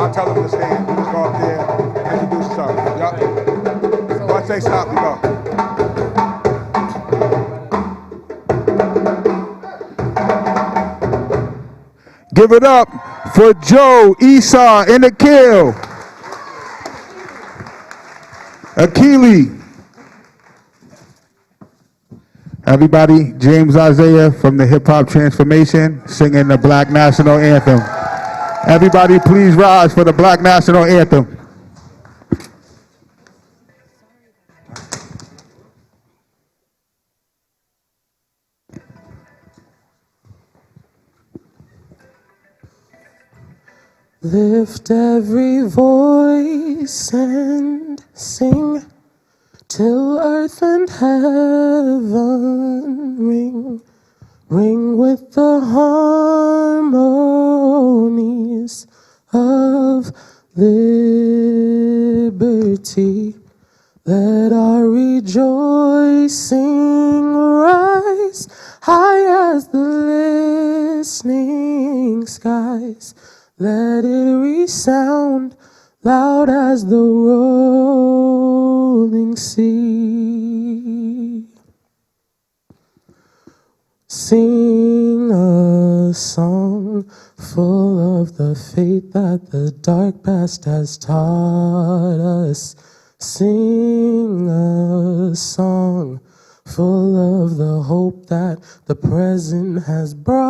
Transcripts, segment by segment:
I'll tell them to stand. Just go up there, introduce yourself. Yup. Once they stop, you go. Give it up for Joe, Esau, and Akil. Akili. Everybody, James Isaiah from the Hip Hop Transformation singing the Black National Anthem. Everybody please rise for the Black National Anthem. Lift every voice and sing till earth and heaven ring. Ring with the harmonies of liberty. Let our rejoicing rise high as the listening skies. Let it resound loud as the rolling sea. Sing a song full of the faith that the dark past has taught us. Sing a song full of the hope that the present has brought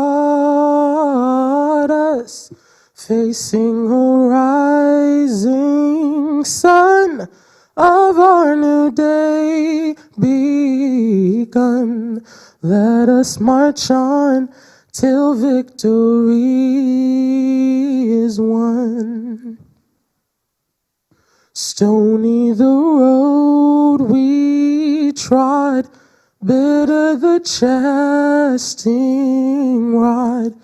us. Facing a rising sun of our new day begun. Let us march on till victory is won. Stony the road we trod, bitter the chastising rod.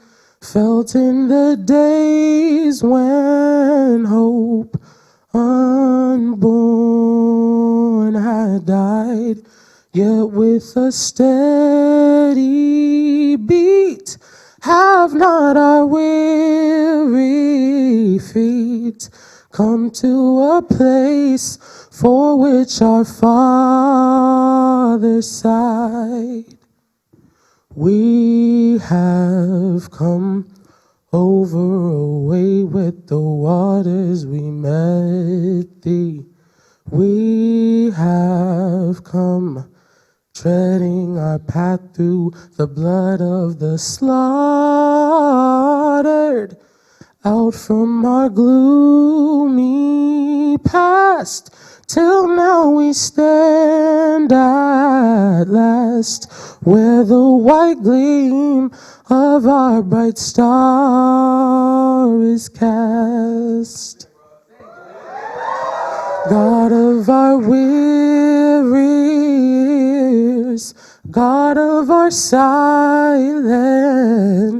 Felt in the days when hope unborn had died, yet with a steady beat have not our weary feet come to a place for which our Father sighed. We have come over away with the waters we met thee. We have come treading our path through the blood of the slaughtered. Out from our gloomy past, till now we stand at last, where the white gleam of our bright star is cast. God of our weary years, God of our silent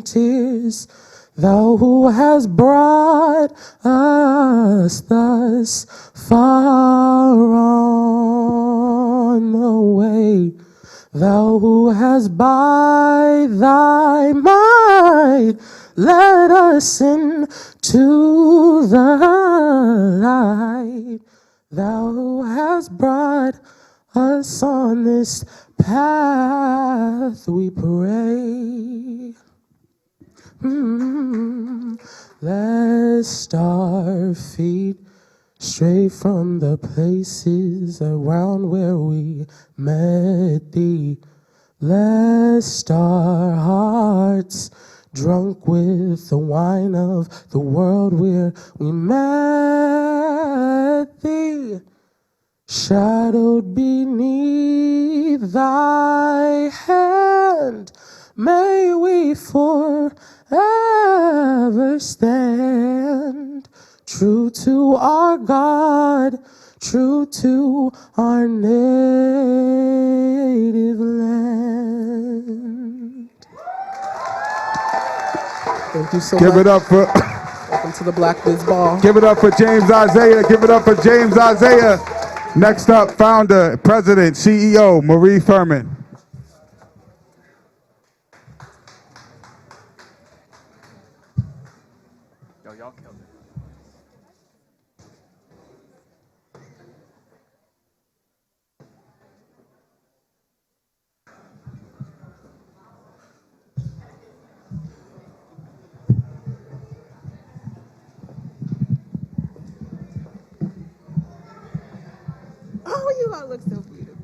tears, Thou who has brought us thus far on the way, Thou who has by Thy might led us into the light, Thou who has brought us on this path, we pray. Lest our feet stray from the places around where we met Thee, lest our hearts, drunk with the wine of the world where we met Thee, shadowed beneath Thy hand, may we forever stand, true to our God, true to our native land. Thank you so much. Give it up for... Welcome to the Black Biz Ball. Give it up for James Isaiah. Give it up for James Isaiah. Next up, founder, president, CEO, Marie Furman. look so beautiful.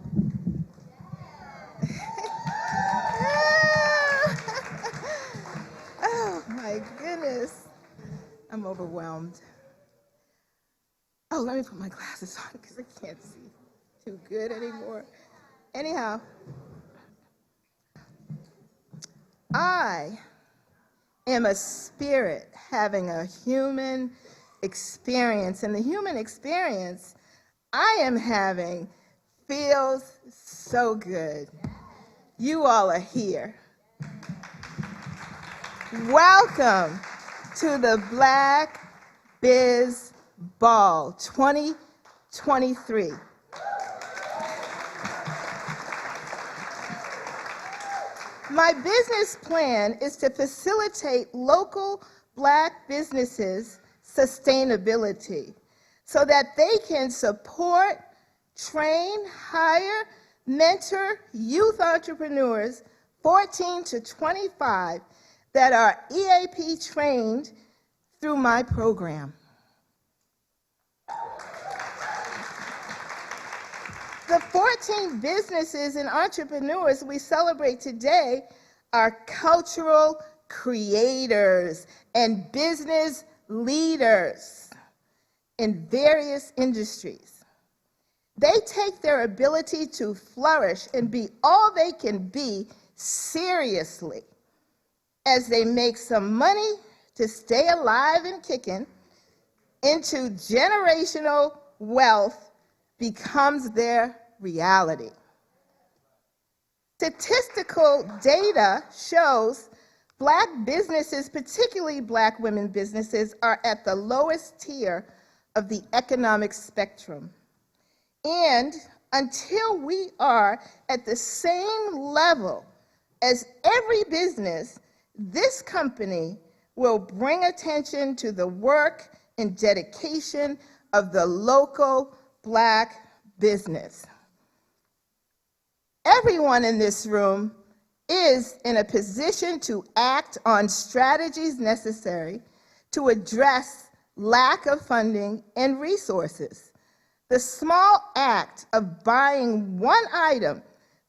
Oh, my goodness. I'm overwhelmed. Oh, let me put my glasses on because I can't see too good anymore. Anyhow, I am a spirit having a human experience, and the human experience I am having feels so good. You all are here. Welcome to the Black Biz Ball 2023. My business plan is to facilitate local Black businesses' sustainability so that they can support, train, hire, mentor youth entrepreneurs 14 to 25 that are EAP trained through my program. The 14 businesses and entrepreneurs we celebrate today are cultural creators and business leaders in various industries. They take their ability to flourish and be all they can be seriously as they make some money to stay alive and kicking into generational wealth becomes their reality. Statistical data shows Black businesses, particularly Black women businesses, are at the lowest tier of the economic spectrum. And until we are at the same level as every business, this company will bring attention to the work and dedication of the local Black business. Everyone in this room is in a position to act on strategies necessary to address lack of funding and resources. The small act of buying one item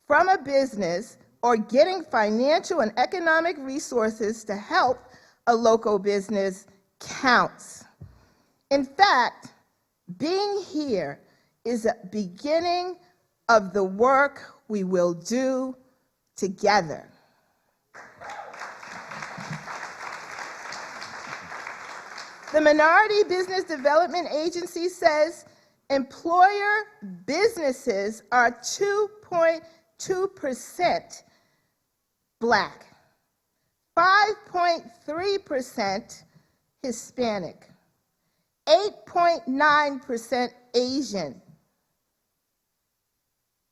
from a business or getting financial and economic resources to help a local business counts. In fact, being here is a beginning of the work we will do together. The Minority Business Development Agency says employer businesses are 2.2% Black, 5.3% Hispanic, 8.9% Asian.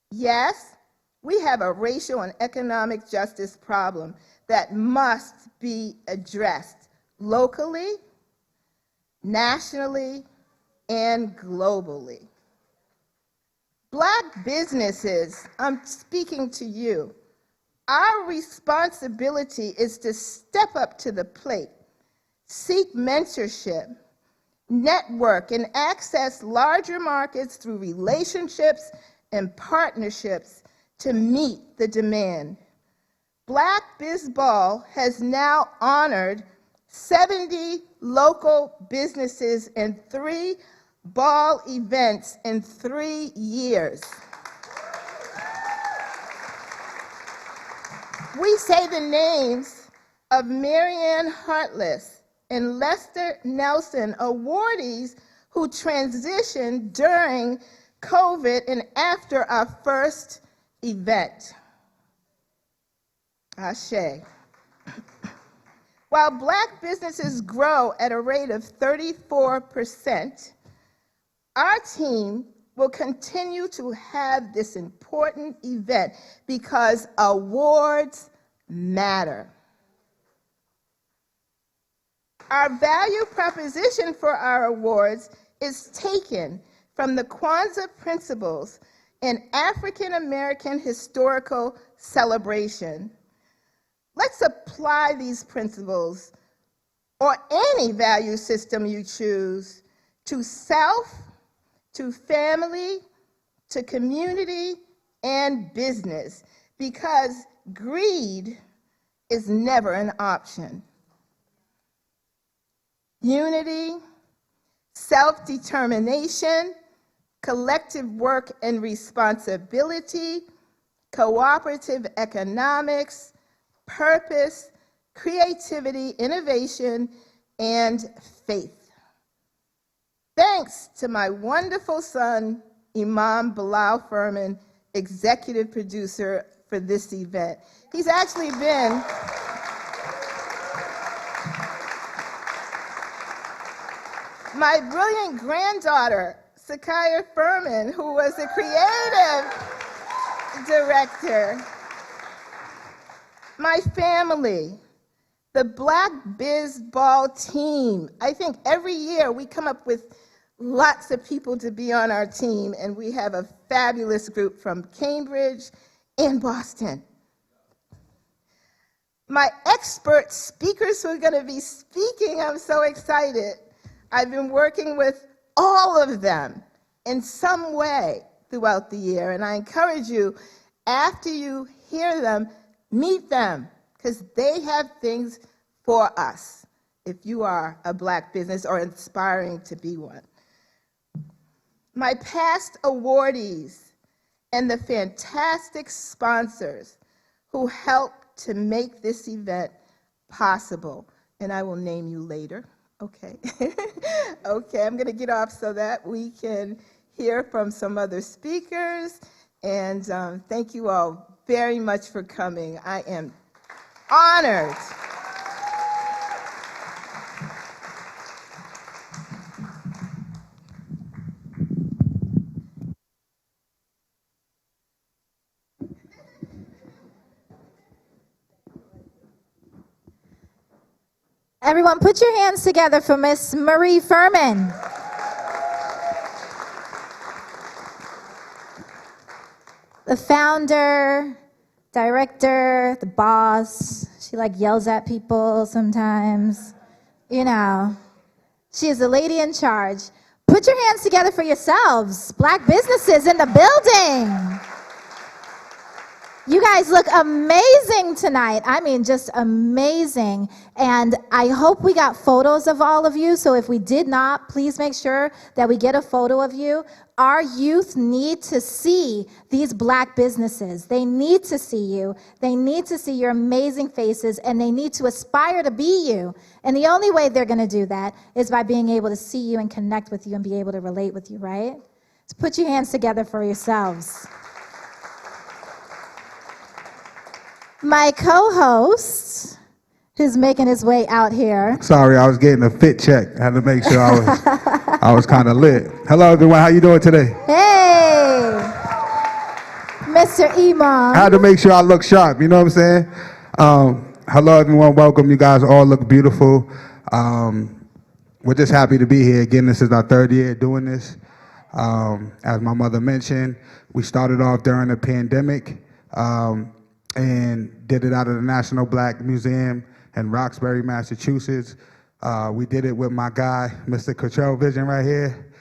Yes, we have a racial and economic justice problem that must be addressed locally, nationally, and globally. Black businesses, I'm speaking to you. Our responsibility is to step up to the plate, seek mentorship, network, and access larger markets through relationships and partnerships to meet the demand. Black Biz Ball has now honored 70 local businesses and 3 ball events in 3 years. We say the names of Marianne Hartless and Lester Nelson, awardees who transitioned during COVID and after our first event. Ashe. While Black businesses grow at a rate of 34%, our team will continue to have this important event because awards matter. Our value proposition for our awards is taken from the Kwanzaa principles in African American historical celebration. Let's apply these principles, or any value system you choose, to self, to family, to community and business, because greed is never an option. Unity, self-determination, collective work and responsibility, cooperative economics, purpose, creativity, innovation, and faith. Thanks to my wonderful son, Imam Bilal Furman, executive producer for this event. He's actually been my brilliant granddaughter, Sakaya Furman, who was the creative director. My family, the Black Biz Ball team. I think every year we come up with lots of people to be on our team, and we have a fabulous group from Cambridge and Boston. My expert speakers who are going to be speaking, I'm so excited. I've been working with all of them in some way throughout the year, and I encourage you, after you hear them, meet them, because they have things for us if you are a Black business or aspiring to be one. My past awardees and the fantastic sponsors who helped to make this event possible, and I will name you later. Okay. Okay, I'm going to get off so that we can hear from some other speakers. And thank you all very much for coming. I am honored. Everyone, put your hands together for Miss Marie Furman. The founder, director, the boss. She yells at people sometimes. You know, she is the lady in charge. Put your hands together for yourselves. Black businesses in the building. You guys look amazing tonight. I mean, just amazing. And I hope we got photos of all of you. So if we did not, please make sure that we get a photo of you. Our youth need to see these Black businesses. They need to see you. They need to see your amazing faces, and they need to aspire to be you. And the only way they're going to do that is by being able to see you and connect with you and be able to relate with you, right? So put your hands together for yourselves. My co-host, who's making his way out here. Sorry, I was getting a fit check. I had to make sure I was kind of lit. Hello, everyone. How you doing today? Hey, Mr. Imam. I had to make sure I look sharp. You know what I'm saying? Hello, everyone. Welcome. You guys all look beautiful. We're just happy to be here. Again, this is our third year doing this. As my mother mentioned, we started off during the pandemic. And did it out of the National Black Museum in Roxbury, Massachusetts. We did it with my guy, Mr. Cottrell Vision right here,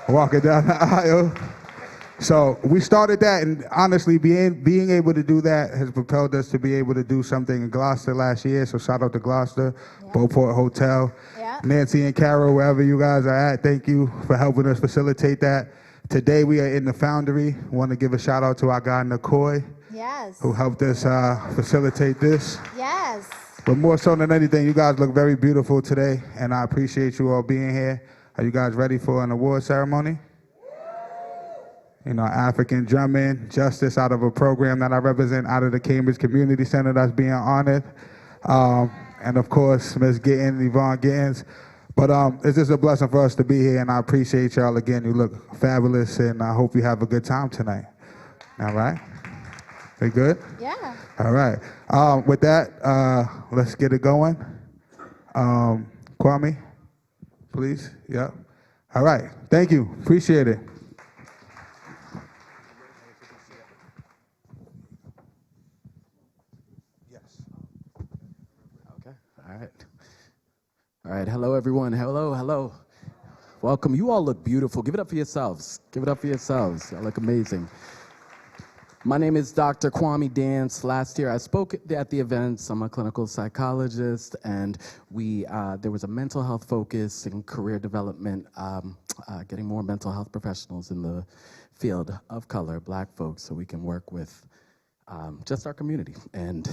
walking down the aisle. So we started that, and honestly, being able to do that has propelled us to be able to do something in Gloucester last year. So shout out to Gloucester, yeah. Beauport Hotel, yeah. Nancy and Carol, wherever you guys are at, thank you for helping us facilitate that. Today we are in the Foundry. Want to give a shout out to our guy Nicoy, yes, who helped us facilitate this. Yes. But more so than anything, you guys look very beautiful today, and I appreciate you all being here. Are you guys ready for an award ceremony? You know, African drumming, justice out of a program that I represent out of the Cambridge Community Center that's being honored. And of course, Ms. Gittins, Yvonne Gittins. But it's just a blessing for us to be here, and I appreciate y'all again. You look fabulous, and I hope you have a good time tonight. All right? We good? Yeah. All right. With that, let's get it going. Kwame, please. Yep. All right. Thank you. Appreciate it. Yes. Okay. All right. All right, hello everyone. Hello. Welcome. You all look beautiful. Give it up for yourselves. Give it up for yourselves. Y'all look amazing. My name is Dr. Kwame Dance. Last year I spoke at the events. I'm a clinical psychologist, and there was a mental health focus and career development, getting more mental health professionals in the field of color, Black folks, so we can work with just our community and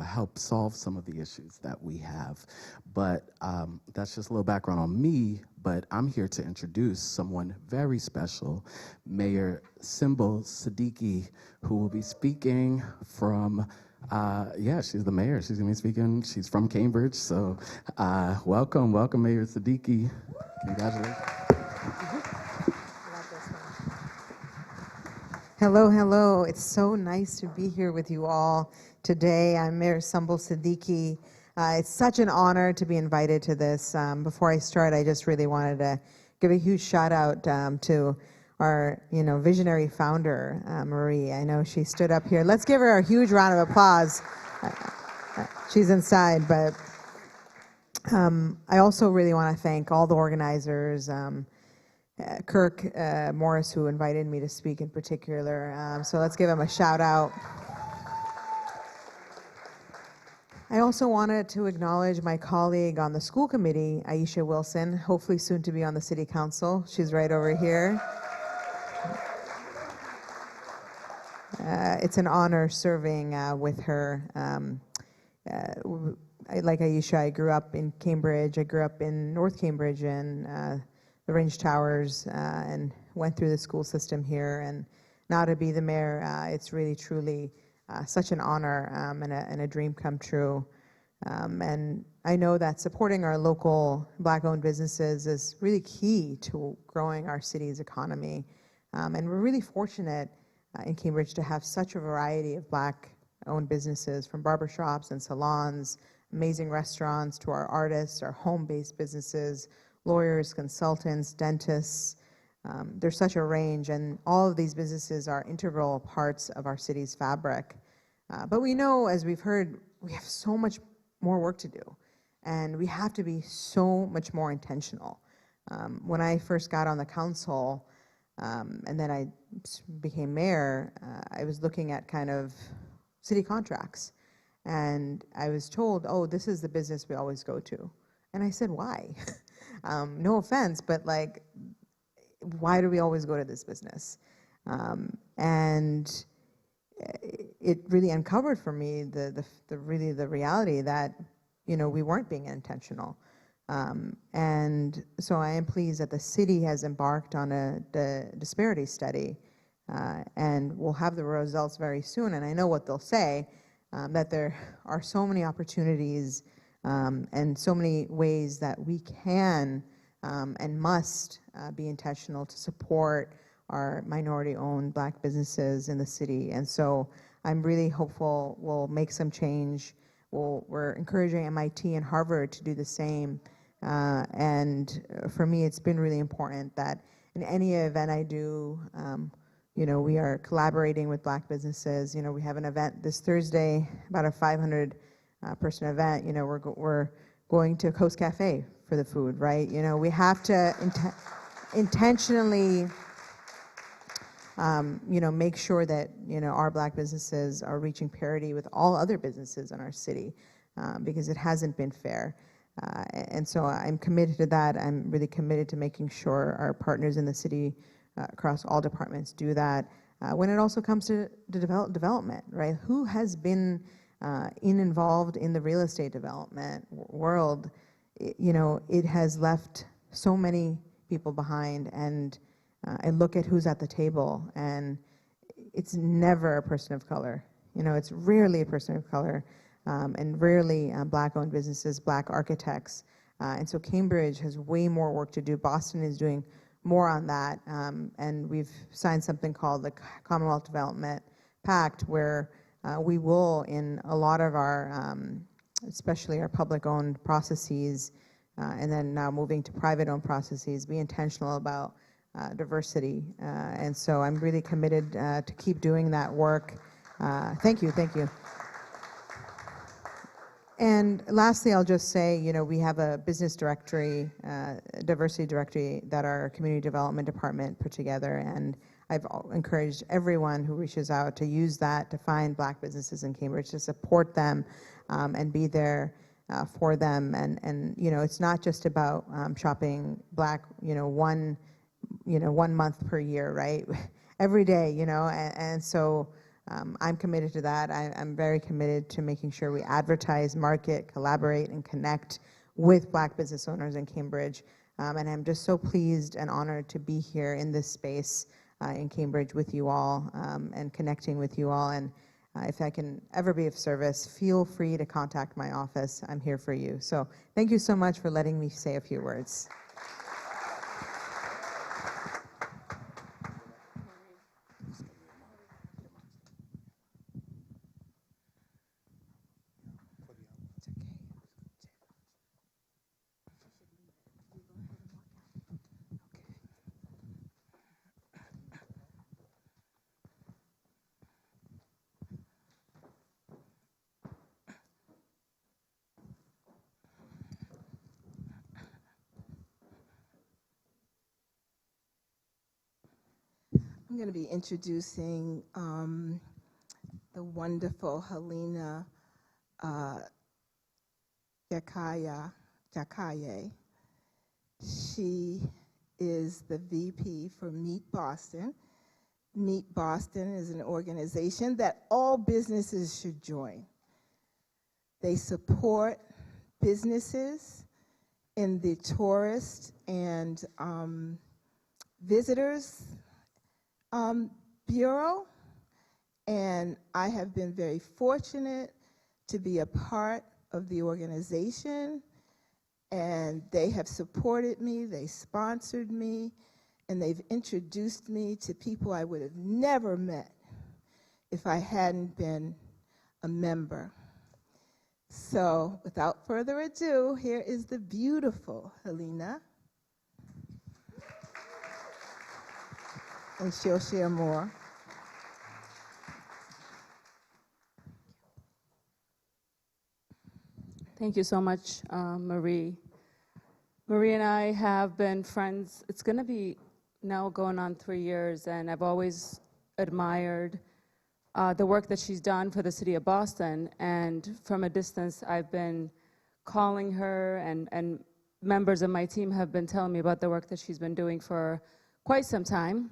help solve some of the issues that we have. But that's just a little background on me, but I'm here to introduce someone very special, Mayor Symbol Siddiqui, who will be speaking from, she's the mayor. She's gonna be speaking, she's from Cambridge, so welcome, Mayor Siddiqui. Congratulations. Hello, hello. It's so nice to be here with you all today. I'm Mayor Symbol Siddiqui. It's such an honor to be invited to this. Before I start, I just really wanted to give a huge shout out to our visionary founder, Marie. I know she stood up here. Let's give her a huge round of applause. She's inside, but I also really want to thank all the organizers, Kirk Morris, who invited me to speak in particular. So let's give him a shout out. I also wanted to acknowledge my colleague on the school committee, Aisha Wilson, hopefully soon to be on the city council. She's right over here. It's an honor serving with her. Like Aisha, I grew up in Cambridge. I grew up in North Cambridge and the Range Towers, and went through the school system here. And now to be the mayor, it's really, truly such an honor and a dream come true. And I know that supporting our local Black-owned businesses is really key to growing our city's economy. And we're really fortunate in Cambridge to have such a variety of Black-owned businesses, from barbershops and salons, amazing restaurants, to our artists, our home-based businesses, lawyers, consultants, dentists. There's such a range, and all of these businesses are integral parts of our city's fabric. But we know, as we've heard, we have so much more work to do, and we have to be so much more intentional. When I first got on the council, and then I became mayor, I was looking at kind of city contracts, and I was told, oh, this is the business we always go to. And I said, why? No offense, but like, why do we always go to this business? And it really uncovered for me the reality that we weren't being intentional. And so I am pleased that the city has embarked on the disparity study, and we'll have the results very soon. And I know what they'll say, that there are so many opportunities and so many ways that we can and must be intentional to support our minority-owned Black businesses in the city. And so I'm really hopeful we'll make some change. We're encouraging MIT and Harvard to do the same. And for me, it's been really important that in any event I do, we are collaborating with Black businesses. We have an event this Thursday, about a 500 person event. We're going to Coast Cafe for the food, right? We have to intentionally make sure that our Black businesses are reaching parity with all other businesses in our city, because it hasn't been fair. And so I'm committed to that. I'm really committed to making sure our partners in the city across all departments do that. When it also comes to development, right? Who has been involved in the real estate development world? It has left so many people behind, and I look at who's at the table, and it's never a person of color. It's rarely a person of color, and rarely Black-owned businesses, Black architects. And so Cambridge has way more work to do. Boston is doing more on that, and we've signed something called the Commonwealth Development Pact, where we will, in a lot of our, especially our public-owned processes, and then now moving to private-owned processes, be intentional about diversity. And so I'm really committed to keep doing that work. Thank you, thank you. And lastly, I'll just say, we have a business directory, diversity directory that our community development department put together, and I've encouraged everyone who reaches out to use that to find Black businesses in Cambridge, to support them and be there for them. And it's not just about shopping Black, one month per year, right? Every day, and so I'm committed to that. I'm very committed to making sure we advertise, market, collaborate, and connect with Black business owners in Cambridge. And I'm just so pleased and honored to be here in this space in Cambridge with you all and connecting with you all. And if I can ever be of service, feel free to contact my office. I'm here for you. So thank you so much for letting me say a few words. I'm going to be introducing the wonderful Helena Jakaye. She is the VP for Meet Boston. Meet Boston is an organization that all businesses should join. They support businesses in the tourist and visitors Bureau, and I have been very fortunate to be a part of the organization, and they have supported me, they sponsored me, and they've introduced me to people I would have never met if I hadn't been a member. So without further ado, here is the beautiful Helena. And she'll share more. Thank you so much, Marie. Marie and I have been friends. It's going to be now going on 3 years, and I've always admired the work that she's done for the city of Boston. And from a distance, I've been calling her, and members of my team have been telling me about the work that she's been doing for quite some time.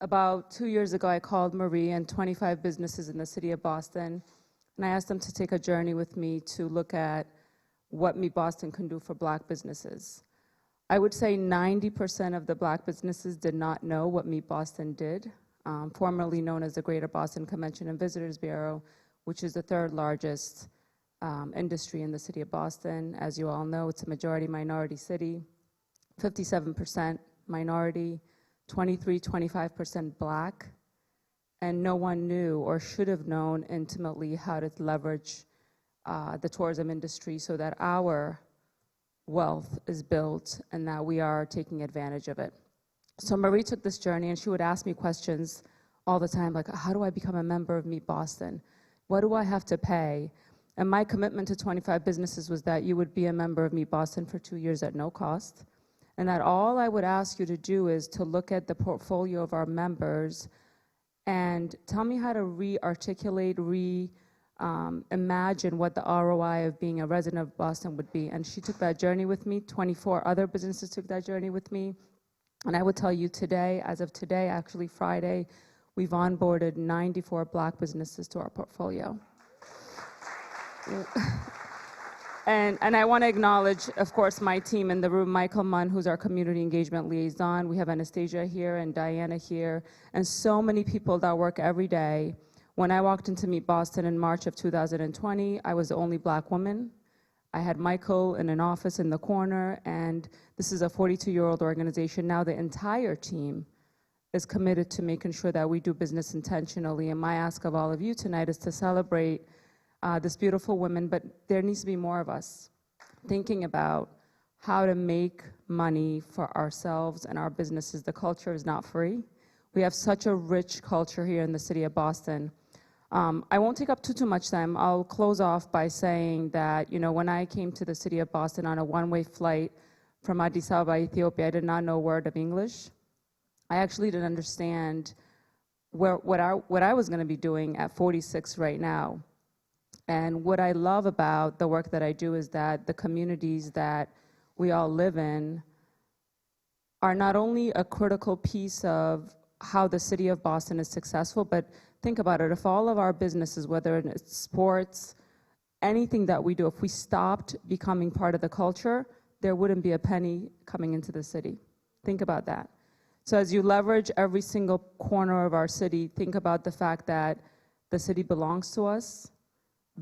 About 2 years ago, I called Marie and 25 businesses in the city of Boston, and I asked them to take a journey with me to look at what Meet Boston can do for Black businesses. I would say 90% of the Black businesses did not know what Meet Boston did, formerly known as the Greater Boston Convention and Visitors Bureau, which is the third largest industry in the city of Boston. As you all know, it's a majority minority city, 57% minority, 25% Black, and no one knew or should have known intimately how to leverage the tourism industry so that our wealth is built and that we are taking advantage of it. So Marie took this journey, and she would ask me questions all the time, like, how do I become a member of Meet Boston? What do I have to pay? And my commitment to 25 businesses was that you would be a member of Meet Boston for 2 years at no cost, and that all I would ask you to do is to look at the portfolio of our members and tell me how to re-articulate, imagine what the ROI of being a resident of Boston would be. And she took that journey with me. 24 other businesses took that journey with me. And I would tell you today, as of today, actually Friday, we've onboarded 94 Black businesses to our portfolio. And I want to acknowledge, of course, my team in the room, Michael Munn, who's our community engagement liaison. We have Anastasia here and Diana here, and so many people that work every day. When I walked into Meet Boston in March of 2020, I was the only Black woman. I had Michael in an office in the corner, and this is a 42-year-old organization. Now the entire team is committed to making sure that we do business intentionally. And my ask of all of you tonight is to celebrate this beautiful woman, but there needs to be more of us thinking about how to make money for ourselves and our businesses. The culture is not free. We have such a rich culture here in the city of Boston. I won't take up too much time. I'll close off by saying that, when I came to the city of Boston on a one-way flight from Addis Ababa, Ethiopia, I did not know a word of English. I actually didn't understand what I was going to be doing at 46 right now. And what I love about the work that I do is that the communities that we all live in are not only a critical piece of how the city of Boston is successful, but think about it, if all of our businesses, whether it's sports, anything that we do, if we stopped becoming part of the culture, there wouldn't be a penny coming into the city. Think about that. So as you leverage every single corner of our city, think about the fact that the city belongs to us.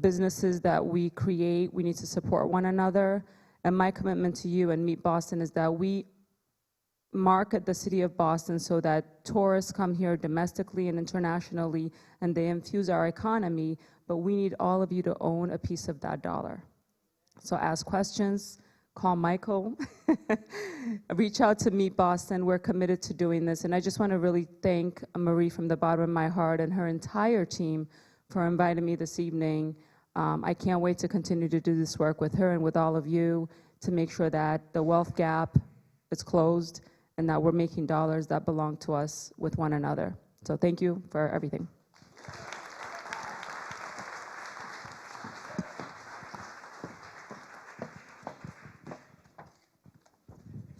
Businesses that we create, we need to support one another. And my commitment to you and Meet Boston is that we market the city of Boston so that tourists come here domestically and internationally and they infuse our economy, but we need all of you to own a piece of that dollar. So ask questions, call Michael, reach out to Meet Boston. We're committed to doing this. And I just want to really thank Marie from the bottom of my heart and her entire team for inviting me this evening. I can't wait to continue to do this work with her and with all of you to make sure that the wealth gap is closed and that we're making dollars that belong to us with one another. So thank you for everything.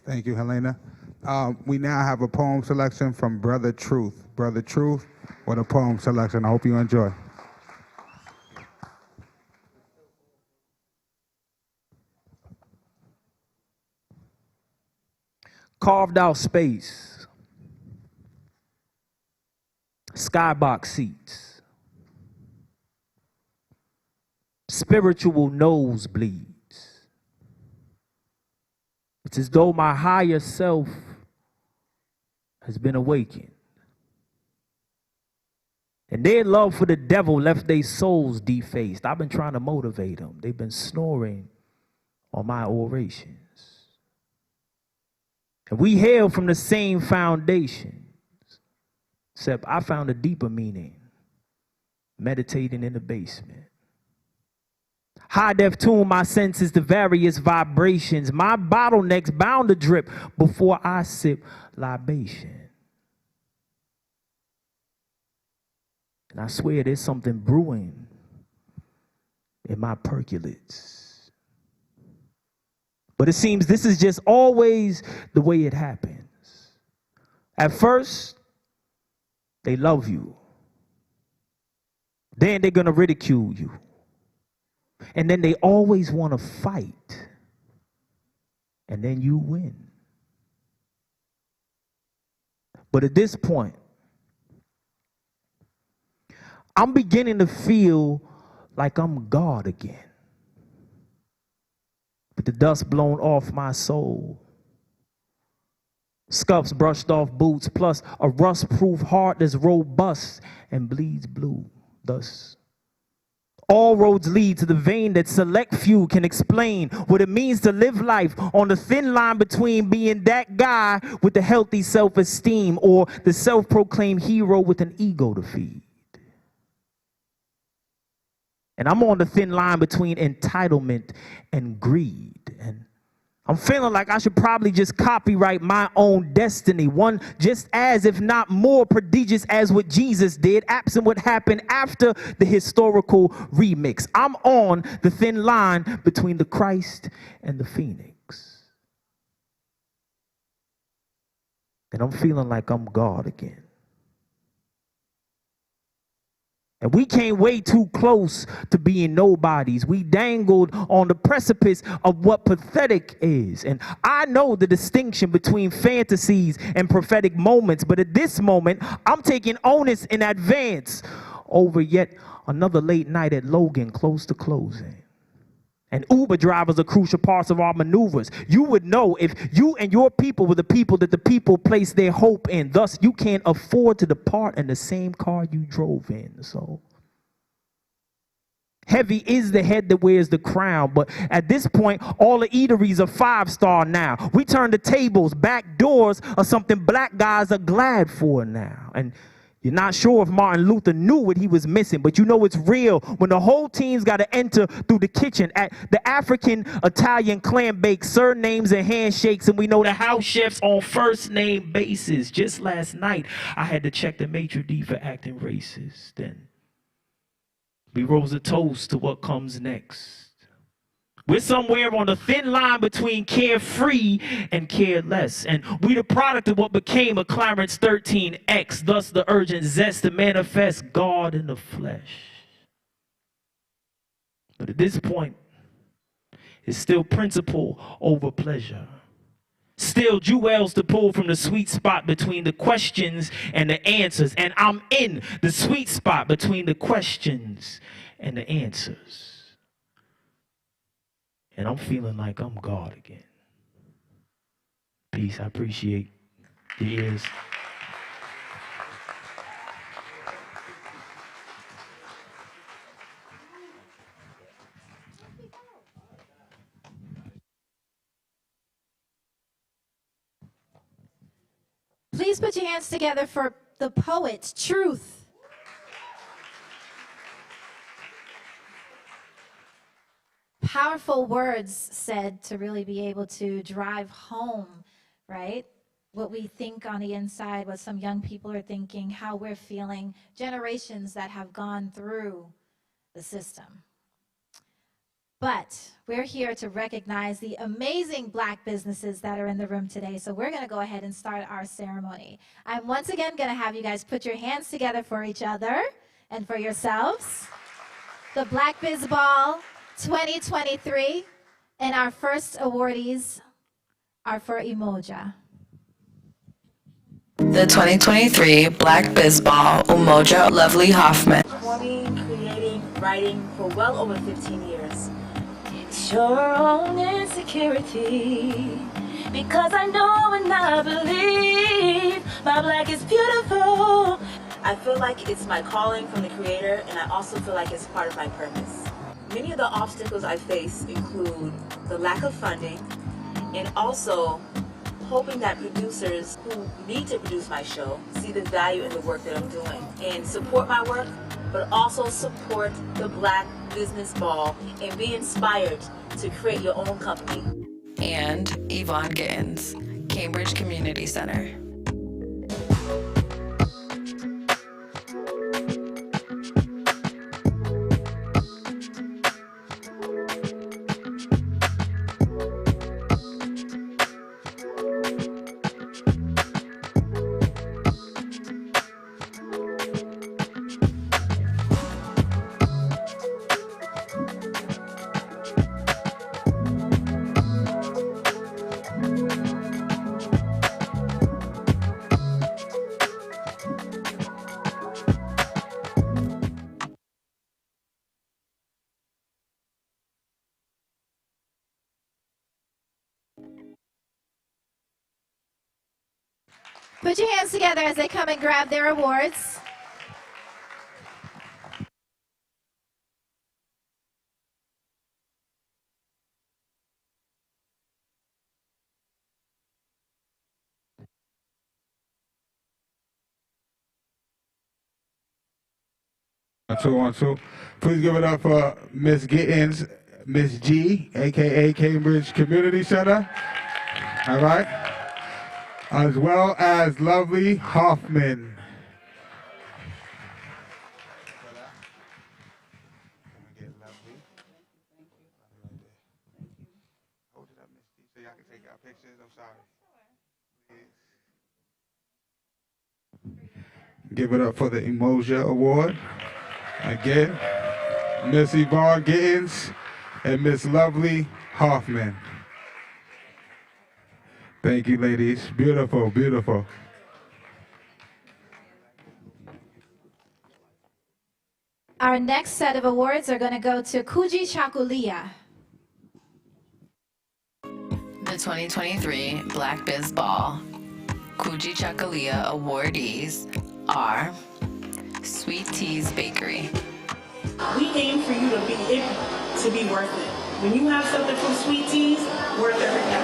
Thank you, Helena. We now have a poem selection from Brother Truth. Brother Truth with a poem selection. I hope you enjoy. Carved out space, skybox seats, spiritual nosebleeds. It's as though my higher self has been awakened. And their love for the devil left their souls defaced. I've been trying to motivate them. They've been snoring on my orations. And we hail from the same foundations, except I found a deeper meaning, meditating in the basement. High def tune my senses to various vibrations. My bottlenecks bound to drip before I sip libation. And I swear there's something brewing in my percolates. But it seems this is just always the way it happens. At first, they love you. Then they're going to ridicule you. And then they always want to fight. And then you win. But at this point, I'm beginning to feel like I'm God again. With the dust blown off my soul. Scuffs brushed off boots, plus a rust-proof heart that's robust and bleeds blue. Thus, all roads lead to the vein that select few can explain what it means to live life on the thin line between being that guy with the healthy self-esteem or the self-proclaimed hero with an ego to feed. And I'm on the thin line between entitlement and greed. And I'm feeling like I should probably just copyright my own destiny. One just as, if not more, prodigious as what Jesus did, absent what happened after the historical remix. I'm on the thin line between the Christ and the Phoenix. And I'm feeling like I'm God again. And we came way too close to being nobodies. We dangled on the precipice of what pathetic is. And I know the distinction between fantasies and prophetic moments, but at this moment, I'm taking onus in advance over yet another late night at Logan, close to closing. And Uber drivers are crucial parts of our maneuvers. You would know if you and your people were the people that the people place their hope in. Thus, you can't afford to depart in the same car you drove in. So, heavy is the head that wears the crown. But at this point, all the eateries are 5-star now. We turn the tables, back doors are something black guys are glad for now. And You're not sure if Martin Luther knew what he was missing, but you know it's real when the whole team's got to enter through the kitchen. At the African-Italian clam bake, surnames and handshakes, and we know the house chefs on first name basis. Just last night, I had to check the maitre d' for acting racist. Then we rose a toast to what comes next. We're somewhere on the thin line between carefree and careless. And we the product of what became a Clarence 13X, thus the urgent zest to manifest God in the flesh. But at this point, it's still principle over pleasure. Still jewels to pull from the sweet spot between the questions and the answers. And I'm in the sweet spot between the questions and the answers. And I'm feeling like I'm God again. Peace. I appreciate your ears. Please put your hands together for the poet, Truth. Powerful words said to really be able to drive home, right? What we think on the inside, what some young people are thinking, how we're feeling, generations that have gone through the system. But we're here to recognize the amazing Black businesses that are in the room today. So we're going to go ahead and start our ceremony. I'm once again going to have you guys put your hands together for each other and for yourselves. The Black Biz Ball 2023, and our first awardees are for Umoja. The 2023 Black Biz Ball, Umoja Lovely Hoffman. Performing, creating, writing for well over 15 years. It's your own insecurity, because I know and I believe my Black is beautiful. I feel like it's my calling from the Creator, and I also feel like it's part of my purpose. Many of the obstacles I face include the lack of funding and also hoping that producers who need to produce my show see the value in the work that I'm doing and support my work, but also support the Black Business Ball and be inspired to create your own company. And Yvonne Gittins, Cambridge Community Center. Put your hands together as they come and grab their awards. On two. Please give it up for Miss Gittins, Miss G, aka Cambridge Community Center. All right. As well as Lovely Hoffman. Hold it up, Miss G, so y'all can take our pictures. I'm sorry. Give it up for the Umoja Award. Again, Miss Yvonne Gittins and Miss Lovely Hoffman. Thank you, ladies. Beautiful, beautiful. Our next set of awards are going to go to Kuji Chakulia. The 2023 Black Biz Ball, Kuji Chakalia awardees are Sweet Tea's Bakery. We aim for you to be worth it. When you have something from Sweet Tea's, worth every penny.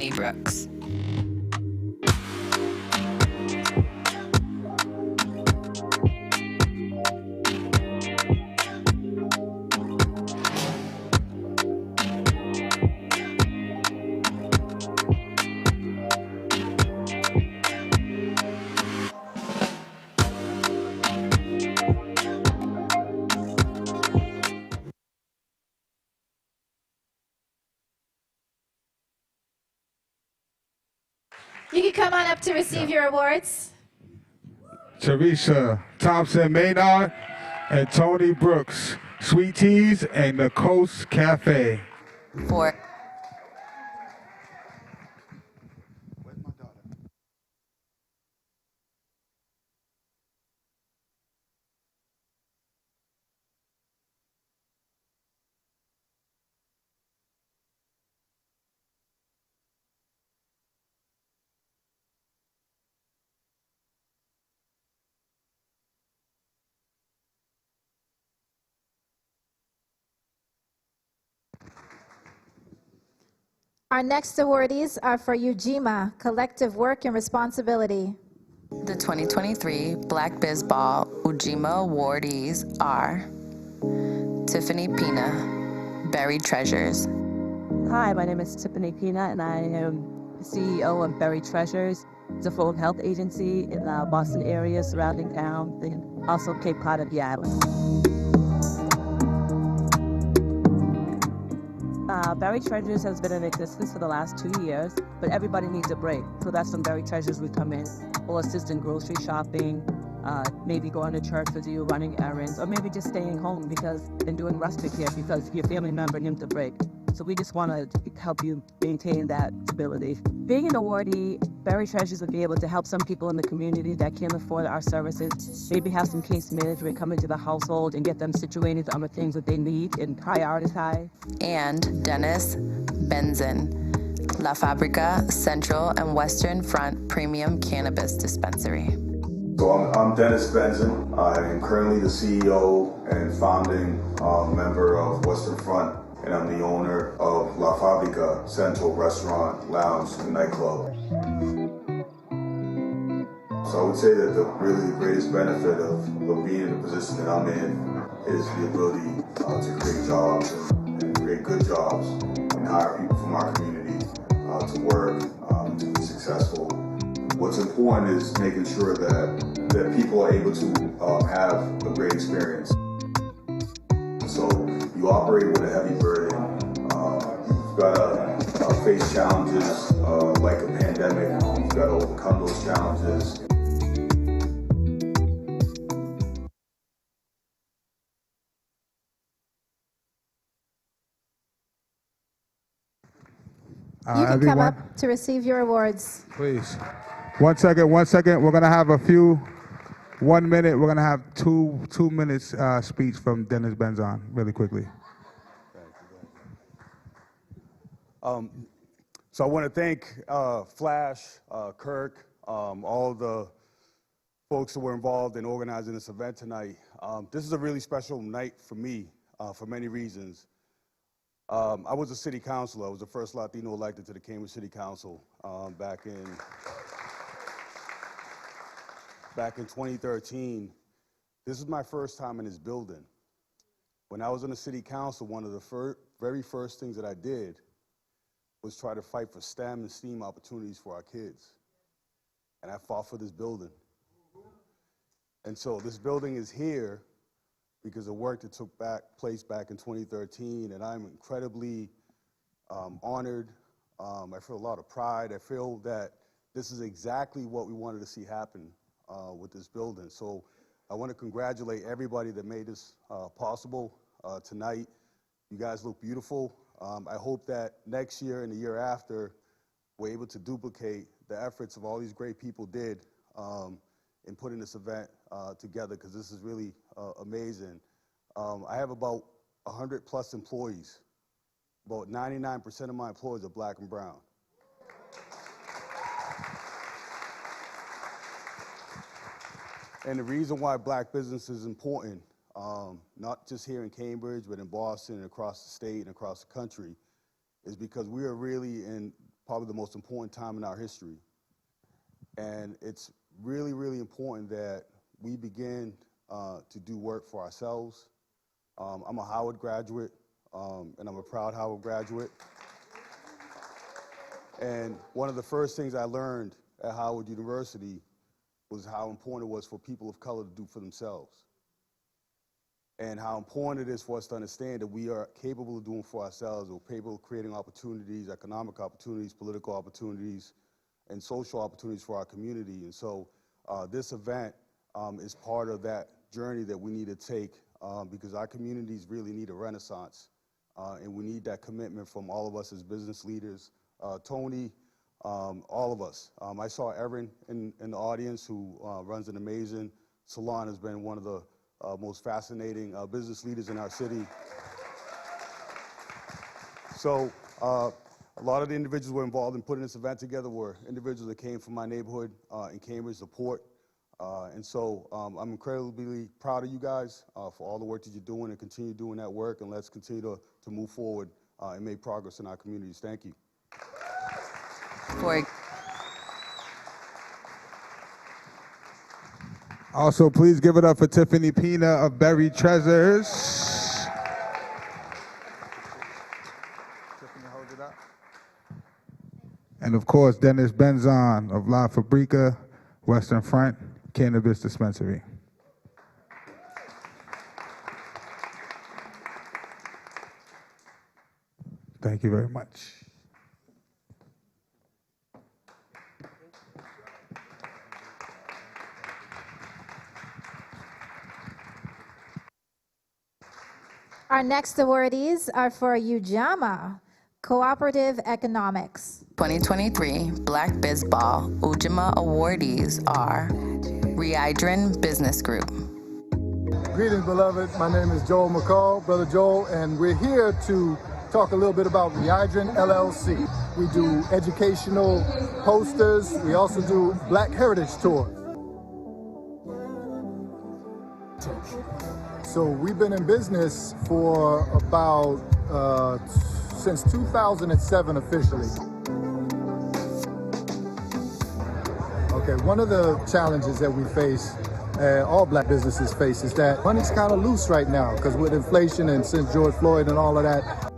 Tony Brooks. You can come on up to receive your awards. Teresa Thompson Maynard and Tony Brooks, Sweet Teas and the Coast Cafe. For Our next awardees are for Ujima, Collective Work and Responsibility. the 2023 Black Biz Ball Ujima awardees are Tiffany Pina, Buried Treasures. Hi, my name is Tiffany Pina, and I am CEO of Buried Treasures. It's a folk health agency in the Boston area, surrounding towns, and also Cape Cod and the islands. Buried Treasures has been in existence for the last 2 years, but everybody needs a break. So that's when Buried Treasures would come in. We'll assist in grocery shopping, maybe going to church with you, running errands, or maybe just staying home and doing respite care because your family member needs a break. So we just want to help you maintain that stability. Being an awardee, Buried Treasures would be able to help some people in the community that can't afford our services. Maybe have some case management come into the household and get them situated on the things that they need and prioritize. And Dennis Benzin, La Fabrica Central and Western Front Premium Cannabis Dispensary. So I'm Dennis Benzin. I am currently the CEO and founding member of Western Front, and I'm the owner of La Fabrica Central Restaurant, Lounge, and Nightclub. So I would say that the greatest benefit of being in the position that I'm in is the ability to create jobs and create good jobs and hire people from our community to work, to be successful. What's important is making sure that people are able to have a great experience. So you operate with a heavy burden. You've got to face challenges like a pandemic. You've got to overcome those challenges. You can come up to receive your awards. Please. 1 second. We're going to have 1 minute. We're going to have two minutes speech from Dennis Benzon really quickly. So I want to thank Flash, Kirk, all the folks that were involved in organizing this event tonight. This is a really special night for me for many reasons. I was a city councilor. I was the first Latino elected to the Cambridge City Council back in 2013. This is my first time in this building. When I was on the city council, one of the very first things that I did was try to fight for STEM and STEAM opportunities for our kids. And I fought for this building. And so this building is here because of work that took place back in 2013, and I'm incredibly honored. I feel a lot of pride. I feel that this is exactly what we wanted to see happen with this building. So I want to congratulate everybody that made this possible tonight. You guys look beautiful. I hope that next year and the year after, we're able to duplicate the efforts of all these great people did in putting this event together, because this is really amazing. I have about 100+ employees. About 99% of my employees are black and brown. And the reason why black business is important, not just here in Cambridge, but in Boston and across the state and across the country, is because we are really in probably the most important time in our history. And it's really, really important that we begin to do work for ourselves. I'm a Howard graduate, and I'm a proud Howard graduate. And one of the first things I learned at Howard University was how important it was for people of color to do for themselves. And how important it is for us to understand that we are capable of doing for ourselves. We're capable of creating opportunities, economic opportunities, political opportunities, and social opportunities for our community. And so this event is part of that journey that we need to take because our communities really need a renaissance. And we need that commitment from all of us as business leaders. Tony, all of us. I saw Erin in the audience who runs an amazing salon, has been one of the most fascinating business leaders in our city. So a lot of the individuals who were involved in putting this event together were individuals that came from my neighborhood in Cambridge, support. And so I'm incredibly proud of you guys for all the work that you're doing, and continue doing that work, and let's continue to move forward and make progress in our communities. Thank you. Also, please give it up for Tiffany Pina of Berry Treasures. Tiffany, hold it up. And of course, Dennis Benzon of La Fabrica, Western Front Cannabis Dispensary. Thank you very much. Our next awardees are for Ujamaa, Cooperative Economics. 2023 Black Biz Ball Ujamaa awardees are Reidrin Business Group. Greetings, beloved. My name is Joel McCall, Brother Joel, and we're here to talk a little bit about Reidrin LLC. We do educational posters. We also do Black Heritage Tours. So we've been in business for about, since 2007 officially. Okay, one of the challenges that we face, all Black businesses face, is that money's kind of loose right now because with inflation and since George Floyd and all of that.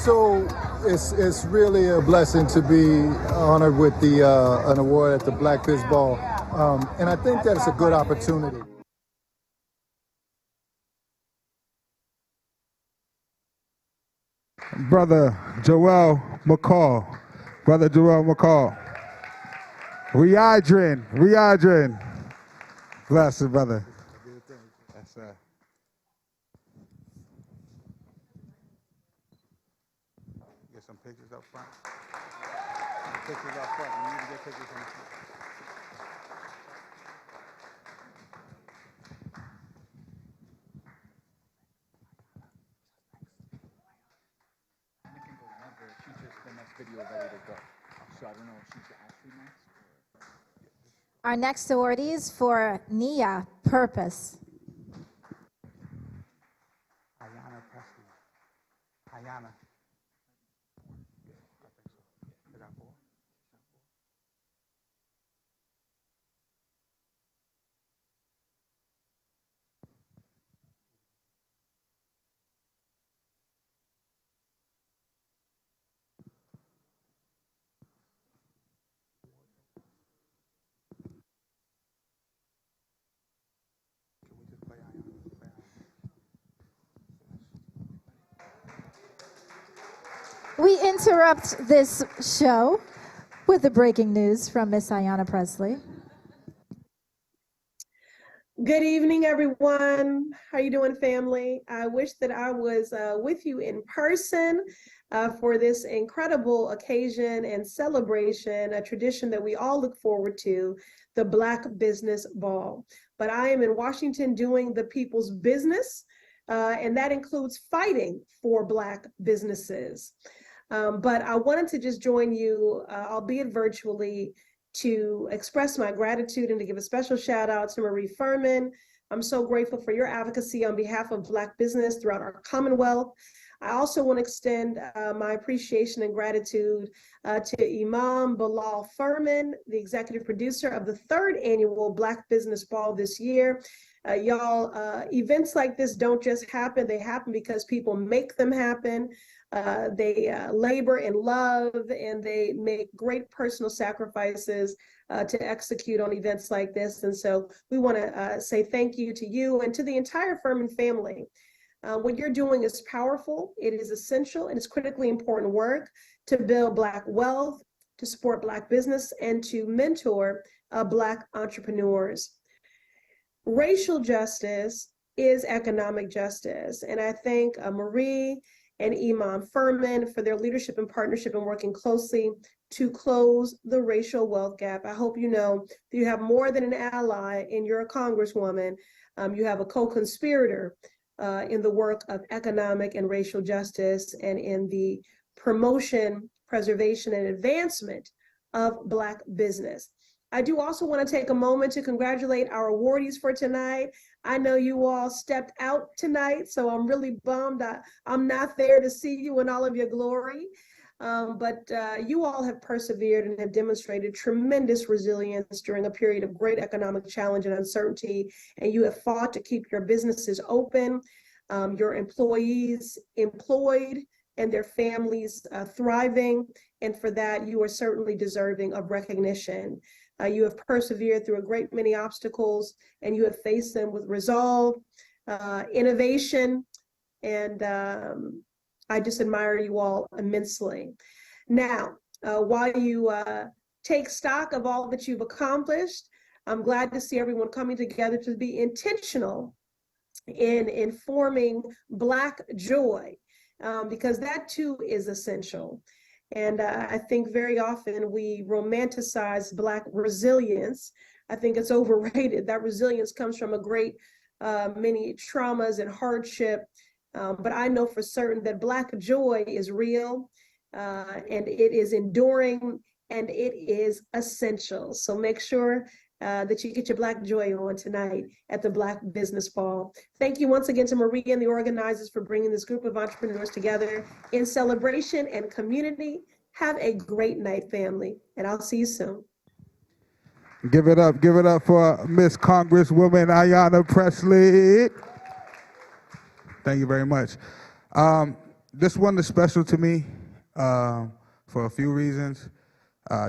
So it's really a blessing to be honored with an award at the Black Biz Ball, and I think that it's a good opportunity. Brother Joel McCall. Brother Joel McCall. Reidrin. Bless you, brother. Yes, sir. Get some pictures up front. Pictures up front. We need to get pictures from the front. Our next awardees for NIA, Purpose. Ayanna Presley. Ayanna. We interrupt this show with the breaking news from Miss Ayanna Presley. Good evening, everyone. How you doing, family? I wish that I was with you in person for this incredible occasion and celebration, a tradition that we all look forward to, the Black Business Ball. But I am in Washington doing the people's business, and that includes fighting for Black businesses. But I wanted to just join you, albeit virtually, to express my gratitude and to give a special shout out to Marie Furman, I'm so grateful for your advocacy on behalf of Black business throughout our Commonwealth. I also want to extend my appreciation and gratitude to Imam Bilal Furman, the executive producer of the 3rd annual Black Business Ball this year. Y'all, events like this don't just happen. They happen because people make them happen. They labor in love, and they make great personal sacrifices to execute on events like this. And so we want to say thank you to you and to the entire Furman family. What you're doing is powerful, it is essential, and it's critically important work to build Black wealth, to support Black business, and to mentor Black entrepreneurs. Racial justice is economic justice, and I thank Marie and Imam Furman for their leadership and partnership in working closely to close the racial wealth gap. I hope you know that you have more than an ally in your congresswoman. You have a co-conspirator in the work of economic and racial justice and in the promotion, preservation, and advancement of Black business. I do also want to take a moment to congratulate our awardees for tonight. I know you all stepped out tonight, so I'm really bummed I'm not there to see you in all of your glory. But you all have persevered and have demonstrated tremendous resilience during a period of great economic challenge and uncertainty, and you have fought to keep your businesses open, your employees employed, and their families thriving, and for that, you are certainly deserving of recognition. You have persevered through a great many obstacles, and you have faced them with resolve, innovation, and I just admire you all immensely. Now, while you take stock of all that you've accomplished, I'm glad to see everyone coming together to be intentional in informing Black joy, because that too is essential. And I think very often we romanticize Black resilience. I think it's overrated. That resilience comes from a great many traumas and hardship. But I know for certain that Black joy is real, and it is enduring, and it is essential. So make sure that you get your Black joy on tonight at the Black Business Ball. Thank you once again to Marie and the organizers for bringing this group of entrepreneurs together in celebration and community. Have a great night, family, and I'll see you soon. Give it up for Miss Congresswoman Ayanna Presley. Thank you very much. This one is special to me for a few reasons.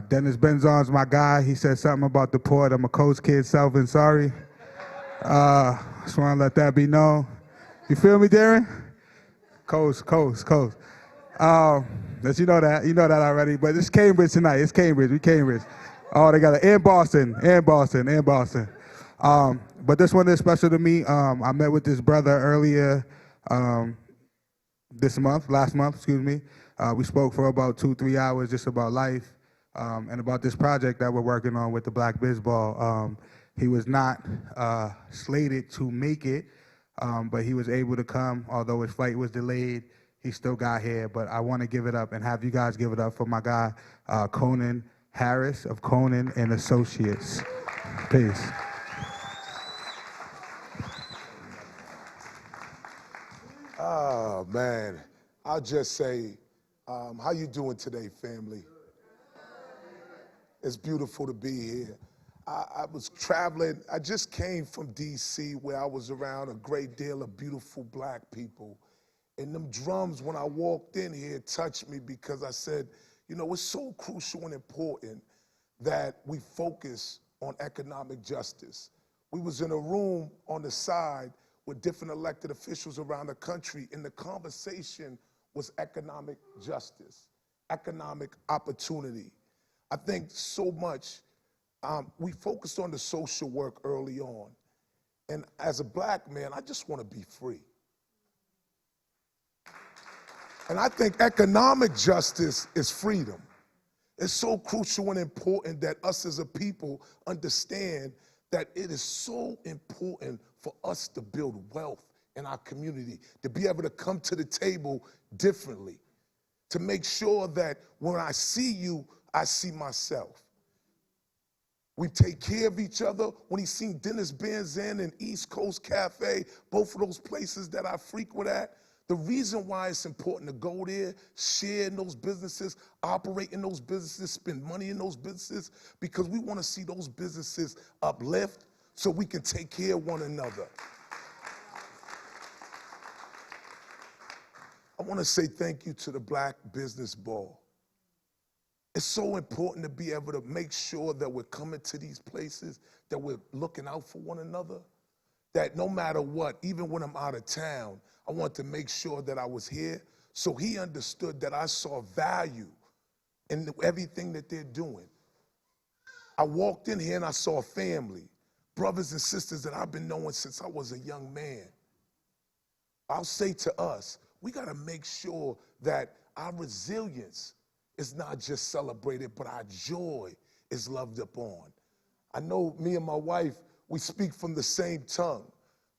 Dennis Benzon's my guy. He said something about the port. I'm a Coast kid, Selvin, sorry. Just want to let that be known. You feel me, Darren? Coast. You know that already. But it's Cambridge tonight. It's Cambridge. We Cambridge. All together. And Boston. But this one is special to me. I met with this brother earlier last month, excuse me. We spoke for about 2-3 hours just about life and about this project that we're working on with the Black Biz Ball. He was not slated to make it, but he was able to come, although his flight was delayed. He still got here, but I want to give it up and have you guys give it up for my guy, Conan Harris of Conan and Associates. Peace. Oh, man. I'll just say, how you doing today, family? It's beautiful to be here. I was traveling. I just came from D.C. where I was around a great deal of beautiful Black people. And them drums, when I walked in here, touched me because I said, you know, it's so crucial and important that we focus on economic justice. We was in a room on the side with different elected officials around the country, and the conversation was economic justice, economic opportunity. I think so much, we focused on the social work early on. And as a Black man, I just want to be free. And I think economic justice is freedom. It's so crucial and important that us as a people understand that it is so important for us to build wealth in our community, to be able to come to the table differently, to make sure that when I see you, I see myself. We take care of each other. When he seen Dennis Benz Inn and East Coast Cafe, both of those places that I frequent at, the reason why it's important to go there, share in those businesses, operate in those businesses, spend money in those businesses, because we want to see those businesses uplift so we can take care of one another. I want to say thank you to the Black Business Ball. It's so important to be able to make sure that we're coming to these places, that we're looking out for one another, that no matter what, even when I'm out of town, I want to make sure that I was here. So he understood that I saw value in everything that they're doing. I walked in here and I saw a family, brothers and sisters that I've been knowing since I was a young man. I'll say to us, we got to make sure that our resilience is not just celebrated, but our joy is loved upon. I know me and my wife, we speak from the same tongue,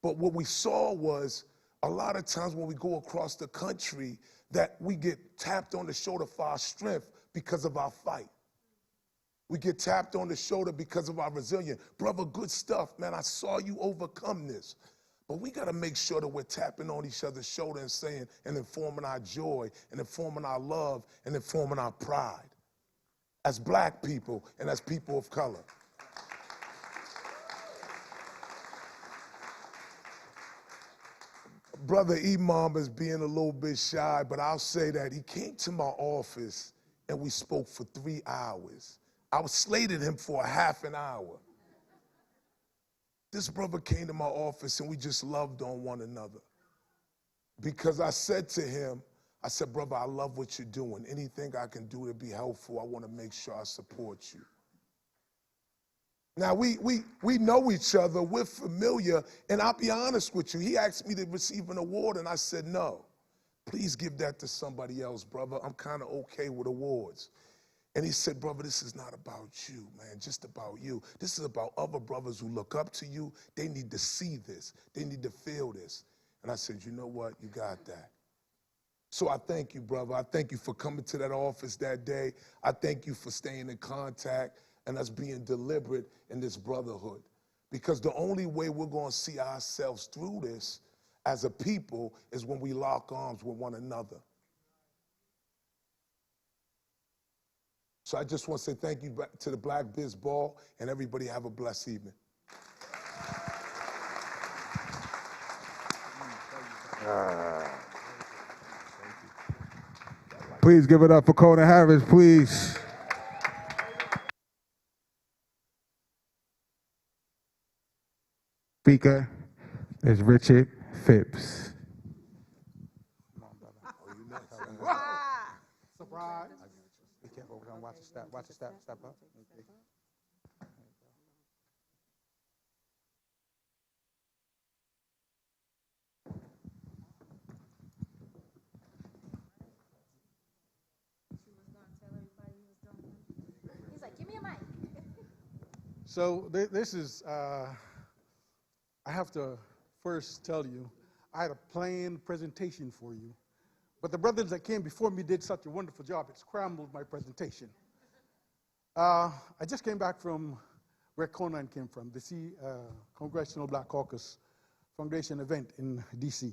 but what we saw was a lot of times when we go across the country that we get tapped on the shoulder for our strength because of our fight. We get tapped on the shoulder because of our resilience. Brother, good stuff, man. I saw you overcome this. But we got to make sure that we're tapping on each other's shoulder and saying and informing our joy and informing our love and informing our pride as Black people and as people of color. Brother Imam is being a little bit shy, but I'll say that he came to my office and we spoke for 3 hours. I was slated him for a half an hour. This brother came to my office and we just loved on one another. Because I said to him, I said, brother, I love what you're doing. Anything I can do to be helpful, I want to make sure I support you. Now, we know each other, we're familiar, and I'll be honest with you. He asked me to receive an award, and I said, no. Please give that to somebody else, brother. I'm kind of okay with awards. And he said, brother, this is not about you, man, just about you. This is about other brothers who look up to you. They need to see this. They need to feel this. And I said, you know what? You got that. So I thank you, brother. I thank you for coming to that office that day. I thank you for staying in contact and us being deliberate in this brotherhood. Because the only way we're going to see ourselves through this as a people is when we lock arms with one another. So I just want to say thank you to the Black Biz Ball, and everybody have a blessed evening. Please give it up for Conan Harris, please. Speaker is Richard Phipps. Surprise. Be careful, watch a step, step up. He's like, give me a mic. So this is, I have to first tell you, I had a planned presentation for you, but the brothers that came before me did such a wonderful job, it scrambled my presentation. I just came back from where Conan came from, the Congressional Black Caucus Foundation event in DC.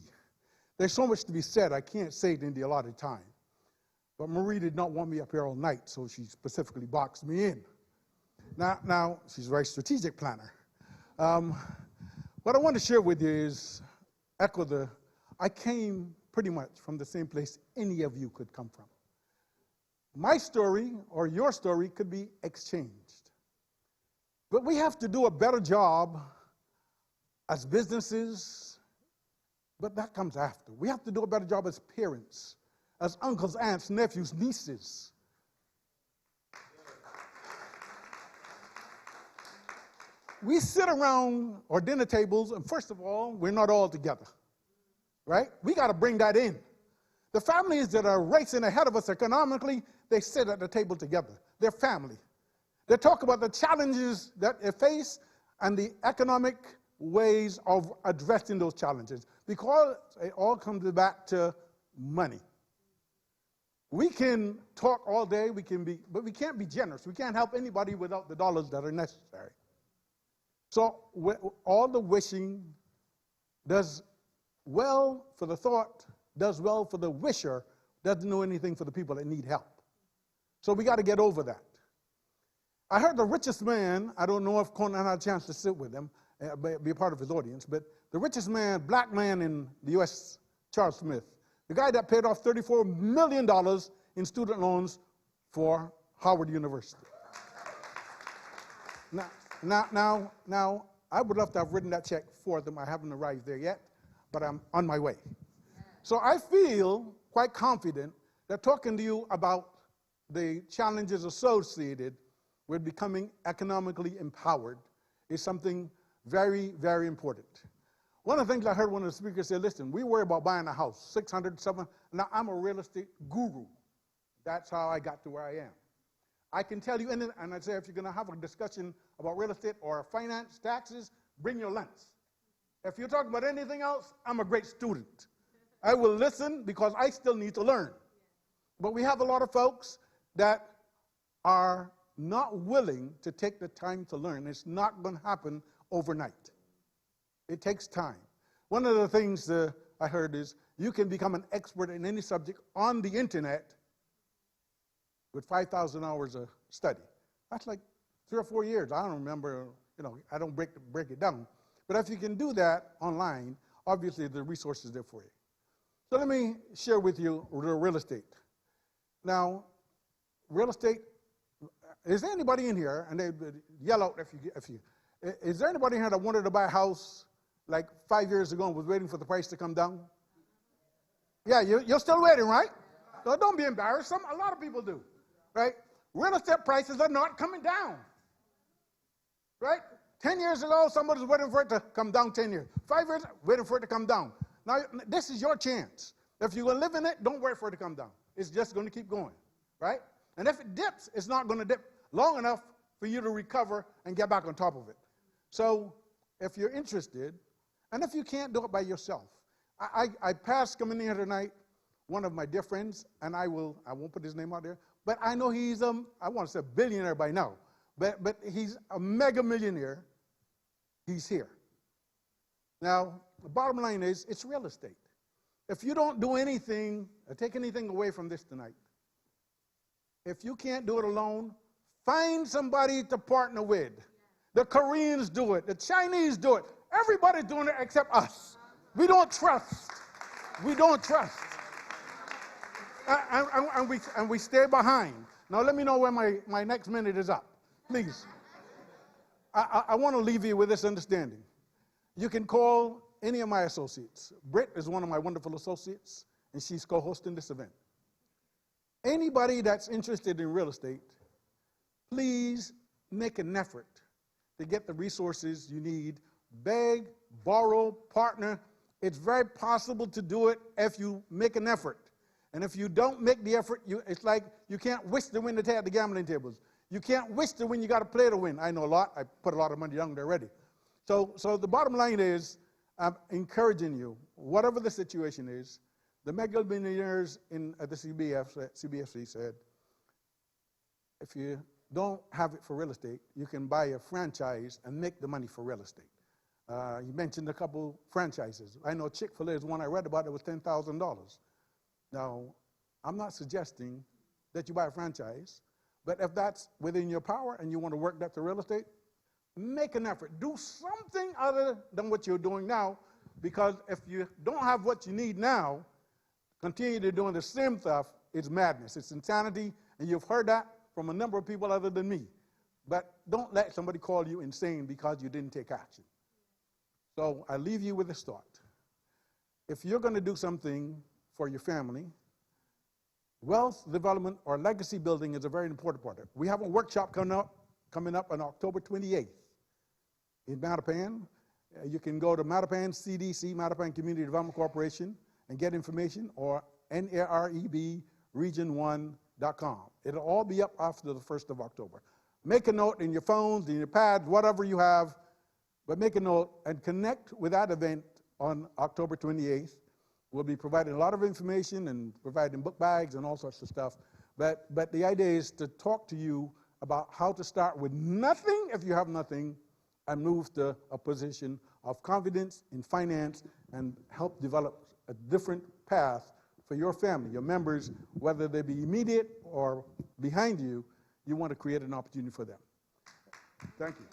There's so much to be said, I can't say it in the allotted time. But Marie did not want me up here all night, so she specifically boxed me in. Now she's a very strategic planner. What I want to share with you is I came pretty much from the same place any of you could come from. My story or your story could be exchanged. But we have to do a better job as businesses, but that comes after. We have to do a better job as parents, as uncles, aunts, nephews, nieces. We sit around our dinner tables, and first of all, we're not all together, right? We got to bring that in. The families that are racing ahead of us economically, they sit at the table together. They're family. They talk about the challenges that they face and the economic ways of addressing those challenges, because it all comes back to money. We can talk all day, but we can't be generous. We can't help anybody without the dollars that are necessary. So all the wishing does well for the thought, does well for the wisher, doesn't know anything for the people that need help. So we got to get over that. I heard the richest man, I don't know if Conan had a chance to sit with him, be a part of his audience, but the richest man, black man in the U.S., Charles Smith, the guy that paid off $34 million in student loans for Howard University. Now, I would love to have written that check for them. I haven't arrived there yet, but I'm on my way. So I feel quite confident that talking to you about the challenges associated with becoming economically empowered is something very, very important. One of the things I heard one of the speakers say, listen, we worry about buying a house, 600, 700. Now, I'm a real estate guru. That's how I got to where I am. I can tell you, and I say if you're going to have a discussion about real estate or finance, taxes, bring your lens. If you're talking about anything else, I'm a great student. I will listen because I still need to learn. But we have a lot of folks that are not willing to take the time to learn. It's not going to happen overnight. It takes time. One of the things I heard is you can become an expert in any subject on the internet with 5,000 hours of study. That's like 3 or 4 years. I don't remember, I don't break it down. But if you can do that online, obviously the resource is there for you. So let me share with you real estate. Now, real estate, is there anybody in here, and they yell out is there anybody in here that wanted to buy a house like 5 years ago and was waiting for the price to come down? Yeah, you're still waiting, right? So don't be embarrassed. A lot of people do, right? Real estate prices are not coming down, right? 10 years ago, somebody was waiting for it to come down 10 years. 5 years, waiting for it to come down. Now, this is your chance. If you're going to live in it, don't wait for it to come down. It's just going to keep going, right? And if it dips, it's not going to dip long enough for you to recover and get back on top of it. So if you're interested, and if you can't do it by yourself, I passed coming in here tonight one of my dear friends, and I won't put his name out there, but I know he's I want to say billionaire by now, but he's a mega millionaire. He's here. Now, the bottom line is, it's real estate. If you don't do anything, or take anything away from this tonight, if you can't do it alone, find somebody to partner with. The Koreans do it. The Chinese do it. Everybody's doing it except us. We don't trust. We don't trust. And we stay behind. Now, let me know when my next minute is up. Please. I want to leave you with this understanding. You can call any of my associates. Britt is one of my wonderful associates, and she's co-hosting this event. Anybody that's interested in real estate, please make an effort to get the resources you need. Beg, borrow, partner. It's very possible to do it if you make an effort. And if you don't make the effort, it's like you can't wish to win at the gambling tables. You can't wish to win, you got to play to win. I know a lot. I put a lot of money down there already. So the bottom line is, I'm encouraging you, whatever the situation is, the mega billionaires at the CBFC said, if you don't have it for real estate, you can buy a franchise and make the money for real estate. You mentioned a couple franchises. I know Chick-fil-A is one I read about that was $10,000. Now, I'm not suggesting that you buy a franchise, but if that's within your power and you want to work that to real estate, make an effort. Do something other than what you're doing now, because if you don't have what you need now, continue to doing the same stuff, it's madness. It's insanity, and you've heard that from a number of people other than me. But don't let somebody call you insane because you didn't take action. So I leave you with this thought. If you're going to do something for your family, wealth development or legacy building is a very important part of it. We have a workshop coming up on October 28th in Mattapan. You can go to Mattapan CDC, Mattapan Community Development Corporation, and get information, or NAREBRegion1.com. It'll all be up after the 1st of October. Make a note in your phones, in your pads, whatever you have, but make a note and connect with that event on October 28th. We'll be providing a lot of information and providing book bags and all sorts of stuff. But the idea is to talk to you about how to start with nothing if you have nothing and move to a position of confidence in finance and help develop a different path for your family, your members, whether they be immediate or behind you. You want to create an opportunity for them. Thank you.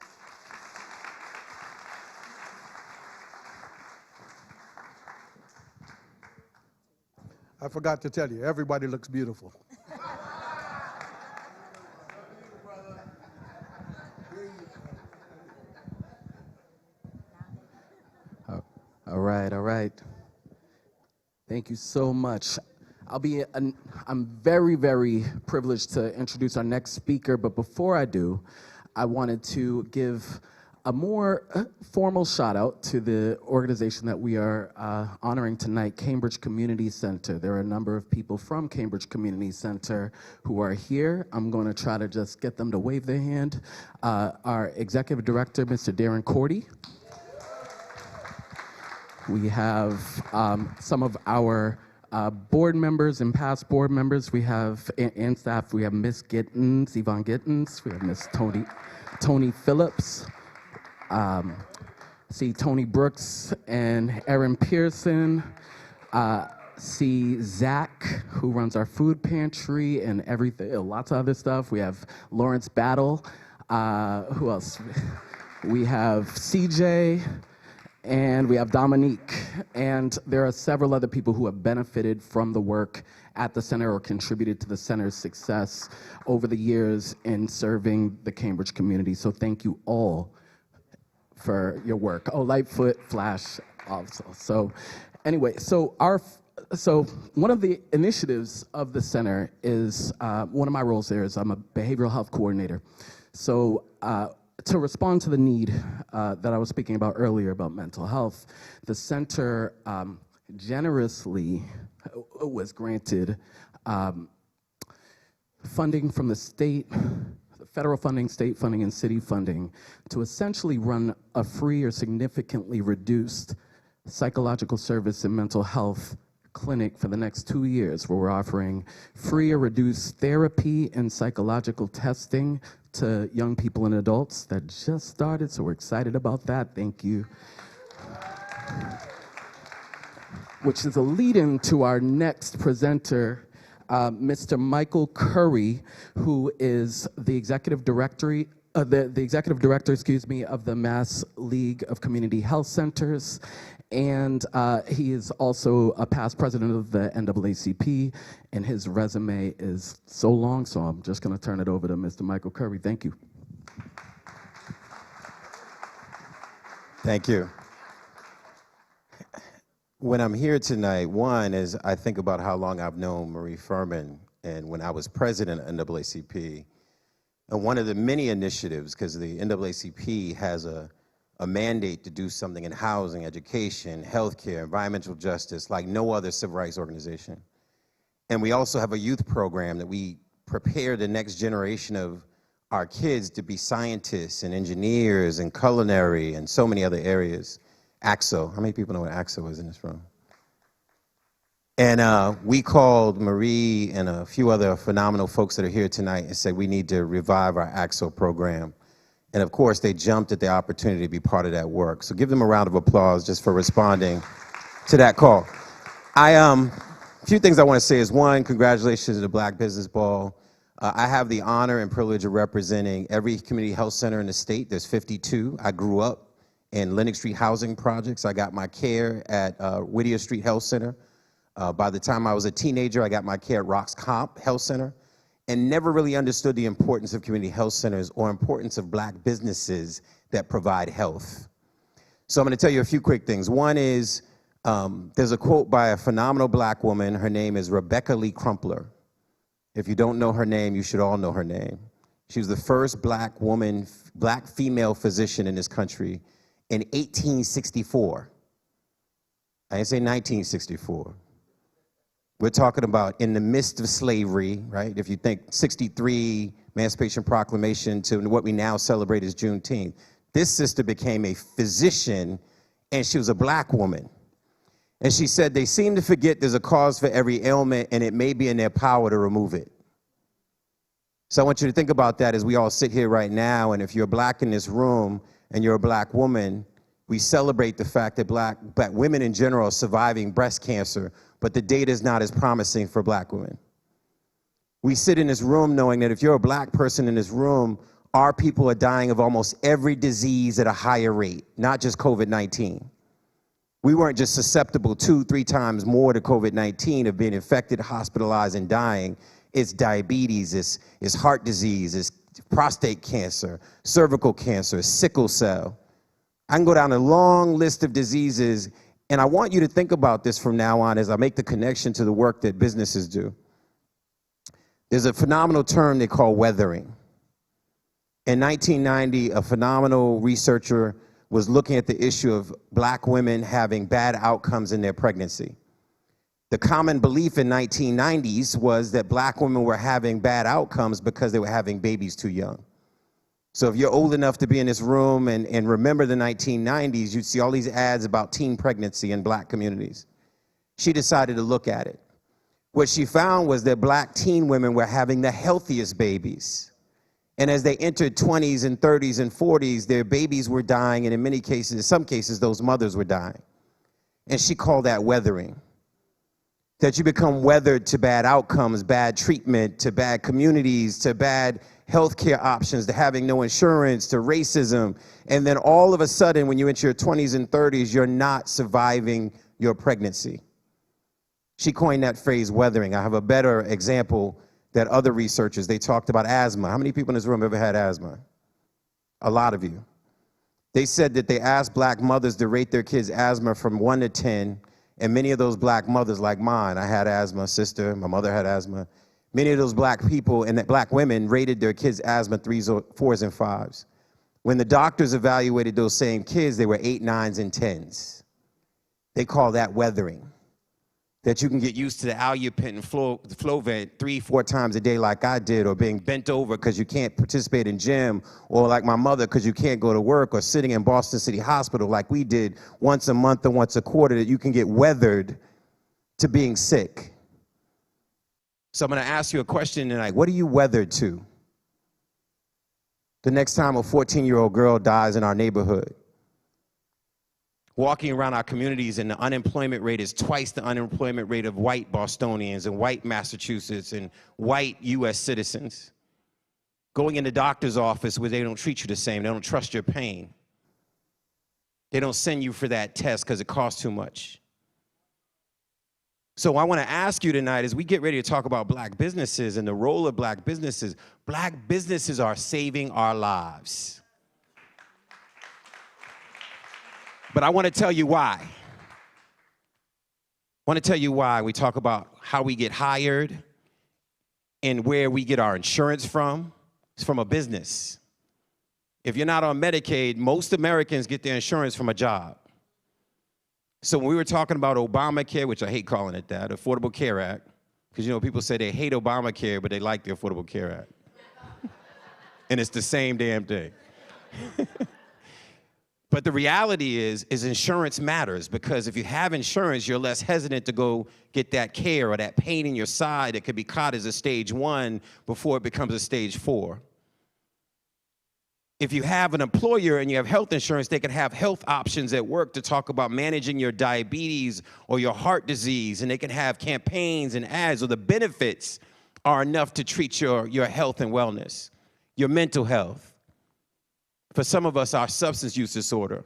I forgot to tell you, everybody looks beautiful. All right. Thank you so much. I'm very, very privileged to introduce our next speaker, but before I do, I wanted to give a more formal shout out to the organization that we are honoring tonight, Cambridge Community Center. There are a number of people from Cambridge Community Center who are here. I'm going to try to just get them to wave their hand. Our executive director, Mr. Darren Cordy. We have some of our board members and past board members. We have, and staff, we have Miss Gittens, Yvonne Gittens. We have Miss Tony Phillips. See Tony Brooks and Erin Pearson. See Zach, who runs our food pantry and everything, lots of other stuff. We have Lawrence Battle. Who else? We have CJ. And we have Dominique, and there are several other people who have benefited from the work at the center or contributed to the center's success over the years in serving the Cambridge community. So thank you all for your work. Oh, Lightfoot, Flash, also. So anyway, so one of the initiatives of the center is, one of my roles there is I'm a behavioral health coordinator. So to respond to the need that I was speaking about earlier about mental health, the center generously was granted funding from the state, federal funding, state funding, and city funding to essentially run a free or significantly reduced psychological service and mental health clinic for the next 2 years, where we're offering free or reduced therapy and psychological testing to young people and adults. That just started, so we're excited about that. Thank you. Which is a lead-in to our next presenter, Mr. Michael Curry, who is the executive director, of the Mass League of Community Health Centers. And he is also a past president of the NAACP, and his resume is so long, so I'm just gonna turn it over to Mr. Michael Curry. Thank you. Thank you. When I'm here tonight, one is I think about how long I've known Marie Furman, and when I was president of NAACP, and one of the many initiatives, because the NAACP has a mandate to do something in housing, education, healthcare, environmental justice, like no other civil rights organization. And we also have a youth program that we prepare the next generation of our kids to be scientists and engineers and culinary and so many other areas. AXO, how many people know what AXO is in this room? And we called Marie and a few other phenomenal folks that are here tonight and said we need to revive our AXO program. And of course, they jumped at the opportunity to be part of that work. So give them a round of applause just for responding to that call. A few things I want to say is, one, congratulations to the Black Business Ball. I have the honor and privilege of representing every community health center in the state. There's 52. I grew up in Lenox Street housing projects. I got my care at Whittier Street Health Center. By the time I was a teenager, I got my care at Rocks Comp Health Center, and never really understood the importance of community health centers or importance of Black businesses that provide health. So I'm gonna tell you a few quick things. One is, there's a quote by a phenomenal Black woman. Her name is Rebecca Lee Crumpler. If you don't know her name, you should all know her name. She was the first Black woman, Black female physician in this country in 1864. I didn't say 1964. We're talking about in the midst of slavery, right? If you think 63, Emancipation Proclamation, to what we now celebrate as Juneteenth. This sister became a physician, and she was a Black woman. And she said, they seem to forget there's a cause for every ailment, and it may be in their power to remove it. So I want you to think about that as we all sit here right now, and if you're black in this room and you're a black woman, we celebrate the fact that black women in general are surviving breast cancer, but the data is not as promising for black women. We sit in this room knowing that if you're a black person in this room, our people are dying of almost every disease at a higher rate, not just COVID-19. We weren't just susceptible 2-3 times more to COVID-19 of being infected, hospitalized, and dying. It's diabetes, it's heart disease, it's prostate cancer, cervical cancer, sickle cell. I can go down a long list of diseases, and I want you to think about this from now on as I make the connection to the work that businesses do. There's a phenomenal term they call weathering. In 1990, a phenomenal researcher was looking at the issue of black women having bad outcomes in their pregnancy. The common belief in 1990s was that black women were having bad outcomes because they were having babies too young. So if you're old enough to be in this room and remember the 1990s, you'd see all these ads about teen pregnancy in black communities. She decided to look at it. What she found was that black teen women were having the healthiest babies. And as they entered 20s and 30s and 40s, their babies were dying, and in many cases, in some cases, those mothers were dying. And she called that weathering. That you become weathered to bad outcomes, bad treatment, to bad communities, to bad healthcare options, to having no insurance, to racism. And then all of a sudden, when you enter your 20s and 30s, you're not surviving your pregnancy. She coined that phrase, weathering. I have a better example that other researchers, they talked about asthma. How many people in this room ever had asthma? A lot of you. They said that they asked black mothers to rate their kids' asthma from 1 to 10, and many of those black mothers, like mine, I had asthma, sister, my mother had asthma. Many of those black people and that black women rated their kids' asthma 3s, 4s, and 5s. When the doctors evaluated those same kids, they were 8, 9s, and 10s. They call that weathering. That you can get used to the Alupin and flow vent 3-4 times a day like I did, or being bent over because you can't participate in gym, or like my mother because you can't go to work, or sitting in Boston City Hospital like we did once a month or once a quarter, that you can get weathered to being sick. So I'm going to ask you a question tonight. What are you weathered to? The next time a 14-year-old girl dies in our neighborhood, walking around our communities, and the unemployment rate is twice the unemployment rate of white Bostonians and white Massachusetts and white U.S. citizens. Going in the doctor's office where they don't treat you the same, they don't trust your pain. They don't send you for that test because it costs too much. So I want to ask you tonight, as we get ready to talk about black businesses and the role of black businesses are saving our lives. But I want to tell you why. I want to tell you why. We talk about how we get hired and where we get our insurance from. It's from a business. If you're not on Medicaid, most Americans get their insurance from a job. So when we were talking about Obamacare, which I hate calling it that, Affordable Care Act, because, you know, people say they hate Obamacare, but they like the Affordable Care Act. And it's the same damn thing. But the reality is insurance matters, because if you have insurance, you're less hesitant to go get that care or that pain in your side that could be caught as a stage 1 before it becomes a stage 4. If you have an employer and you have health insurance, they can have health options at work to talk about managing your diabetes or your heart disease, and they can have campaigns and ads, or the benefits are enough to treat your health and wellness, your mental health. For some of us, our substance use disorder,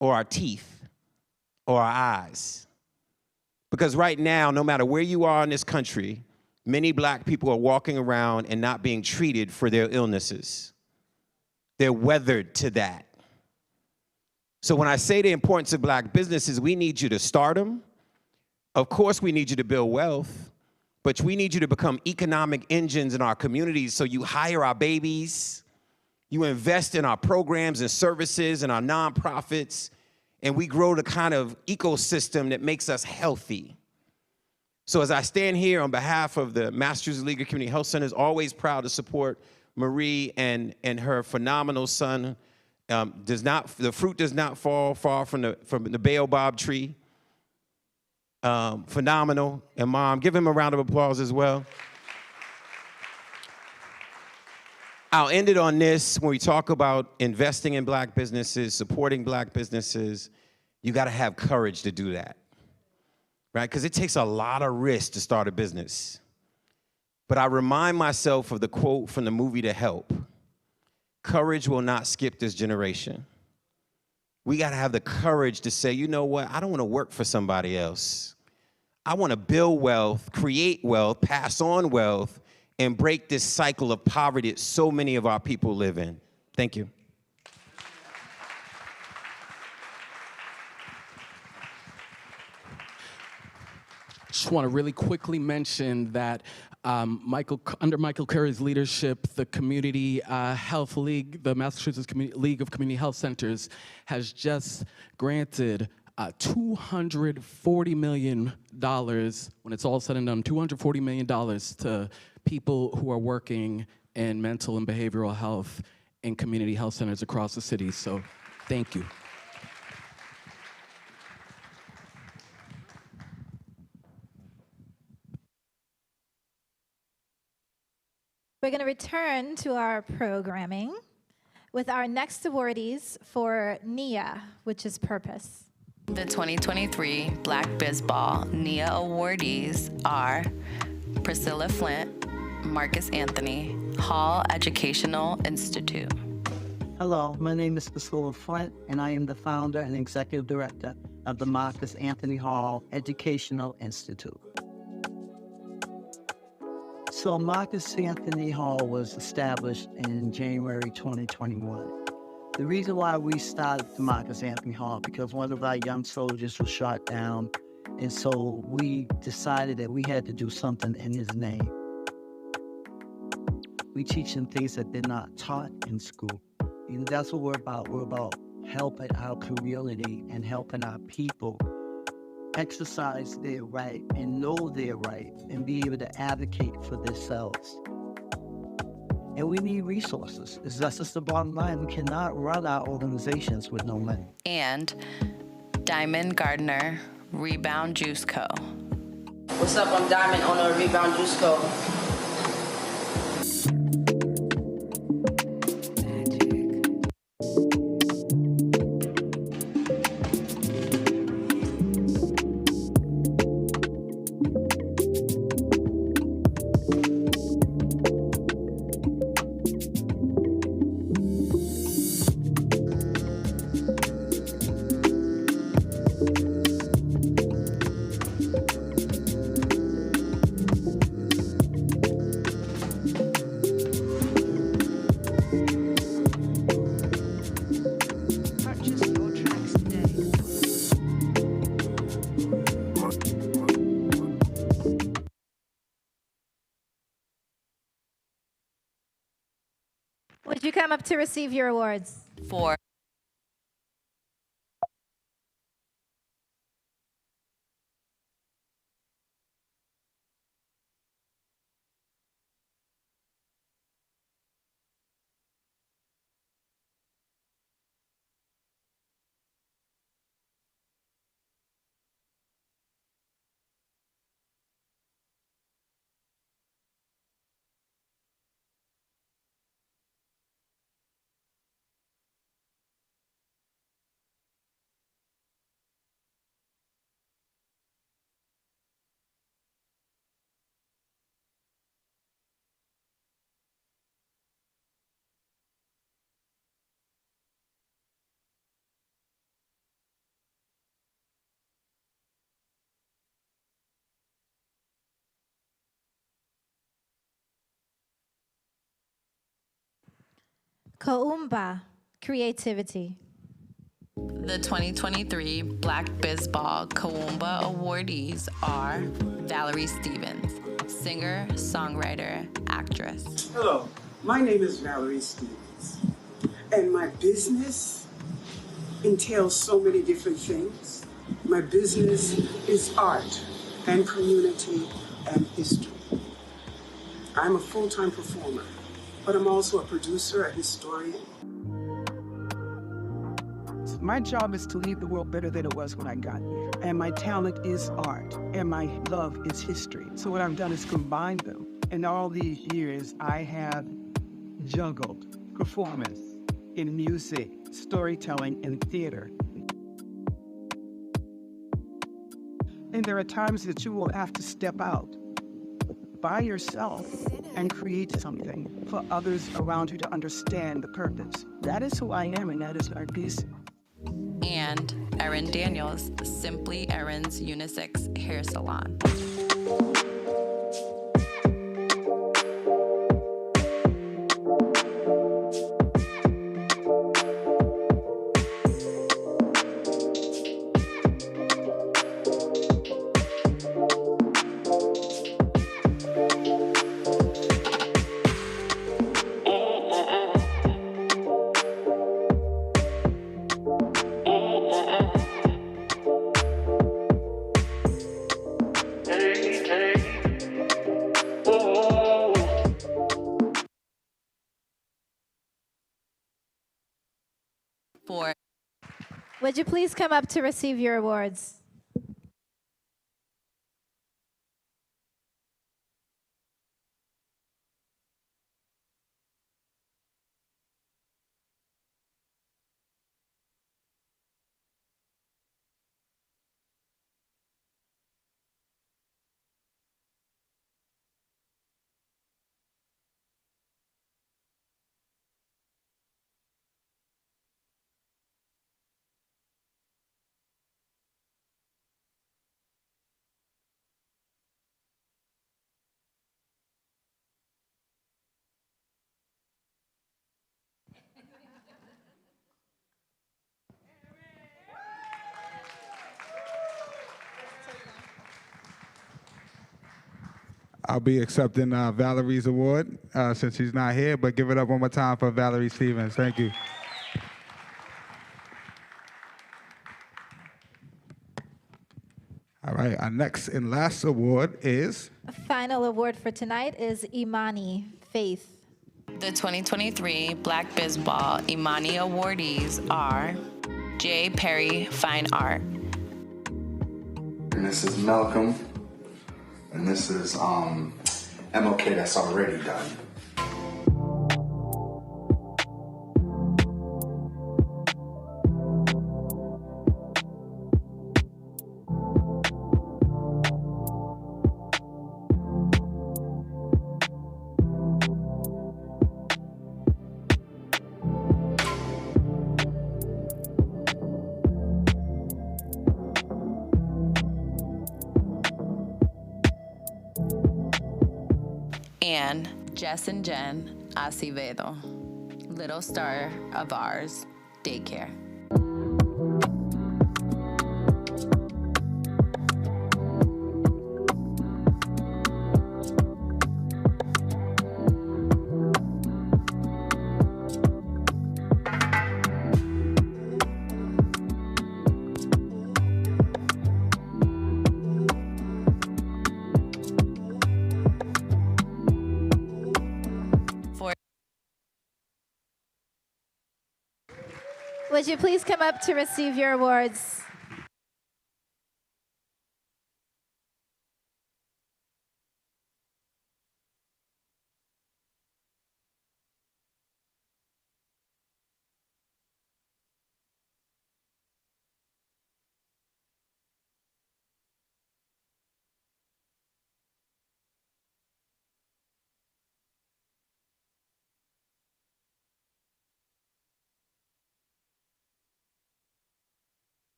or our teeth, or our eyes. Because right now, no matter where you are in this country, many black people are walking around and not being treated for their illnesses. They're weathered to that. So when I say the importance of black businesses, we need you to start them. Of course, we need you to build wealth, but we need you to become economic engines in our communities, so you hire our babies, you invest in our programs and services and our nonprofits, and we grow the kind of ecosystem that makes us healthy. So as I stand here on behalf of the Massachusetts League of Community Health Centers, always proud to support Marie and her phenomenal son. The fruit does not fall far from the baobab tree. phenomenal. And Mom, give him a round of applause as well. I'll end it on this. When we talk about investing in black businesses, supporting black businesses, you gotta have courage to do that, right? Because it takes a lot of risk to start a business. But I remind myself of the quote from the movie The Help. Courage will not skip this generation. We gotta have the courage to say, you know what, I don't wanna work for somebody else. I wanna build wealth, create wealth, pass on wealth, and break this cycle of poverty that so many of our people live in. Thank you. Just want to really quickly mention that under Michael Curry's leadership, the Community Health League, the Massachusetts League of Community Health Centers, has just granted $240 million, when it's all said and done, $240 million to people who are working in mental and behavioral health in community health centers across the city. So thank you. We're going to return to our programming with our next awardees for NIA, which is purpose. The 2023 Black Biz Ball NIA awardees are Priscilla Flint, Marcus Anthony, Hall Educational Institute. Hello, my name is Priscilla Flint, and I am the founder and executive director of the Marcus Anthony Hall Educational Institute. So Marcus Anthony Hall was established in January 2021. The reason why we started the Marcus Anthony Hall, because one of our young soldiers was shot down, and so we decided that we had to do something in his name. We teach them things that they're not taught in school. You know, that's what we're about. We're about helping our community and helping our people exercise their right and know their right and be able to advocate for themselves. And we need resources. That's just the bottom line. We cannot run our organizations with no money. And Diamond Gardner, Rebound Juice Co. What's up? I'm Diamond, owner of Rebound Juice Co. Would you come up to receive your awards? 4. Koumba, creativity. The 2023 Black Biz Ball Kawumba awardees are Valerie Stevens, singer, songwriter, actress. Hello, my name is Valerie Stevens, and my business entails so many different things. My business is art and community and history. I'm a full-time performer, but I'm also a producer, a historian. My job is to leave the world better than it was when I got here. And my talent is art, and my love is history. So what I've done is combine them. In all these years, I have juggled performance in music, storytelling, and theater. And there are times that you will have to step out by yourself and create something for others around you to understand the purpose. That is who I am, and that is my piece. And Erin Daniels, Simply Erin's Unisex Hair Salon. Would you please come up to receive your awards? I'll be accepting Valerie's award since she's not here, but give it up one more time for Valerie Stevens. Thank you. All right, our next and last award is? A final award for tonight is Imani, Faith. The 2023 Black Biz Ball Imani awardees are J. Perry Fine Art. And this is Malcolm. And this is MLK that's already done. And Jess and Jen Acevedo, Little Star of Ours, Daycare. Would you please come up to receive your awards?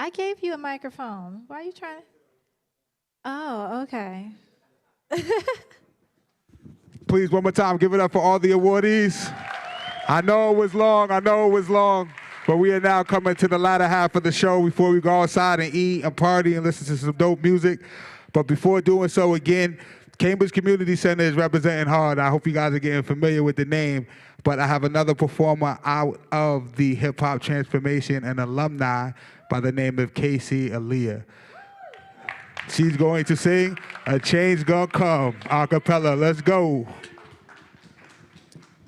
I gave you a microphone. Why are you trying? Oh, okay. Please, one more time, give it up for all the awardees. I know it was long, but we are now coming to the latter half of the show before we go outside and eat and party and listen to some dope music. But before doing so, again, Cambridge Community Center is representing hard. I hope you guys are getting familiar with the name. But I have another performer out of the Hip Hop Transformation and alumni by the name of Casey Aaliyah. She's going to sing A Change Gonna Come, a cappella. Let's go.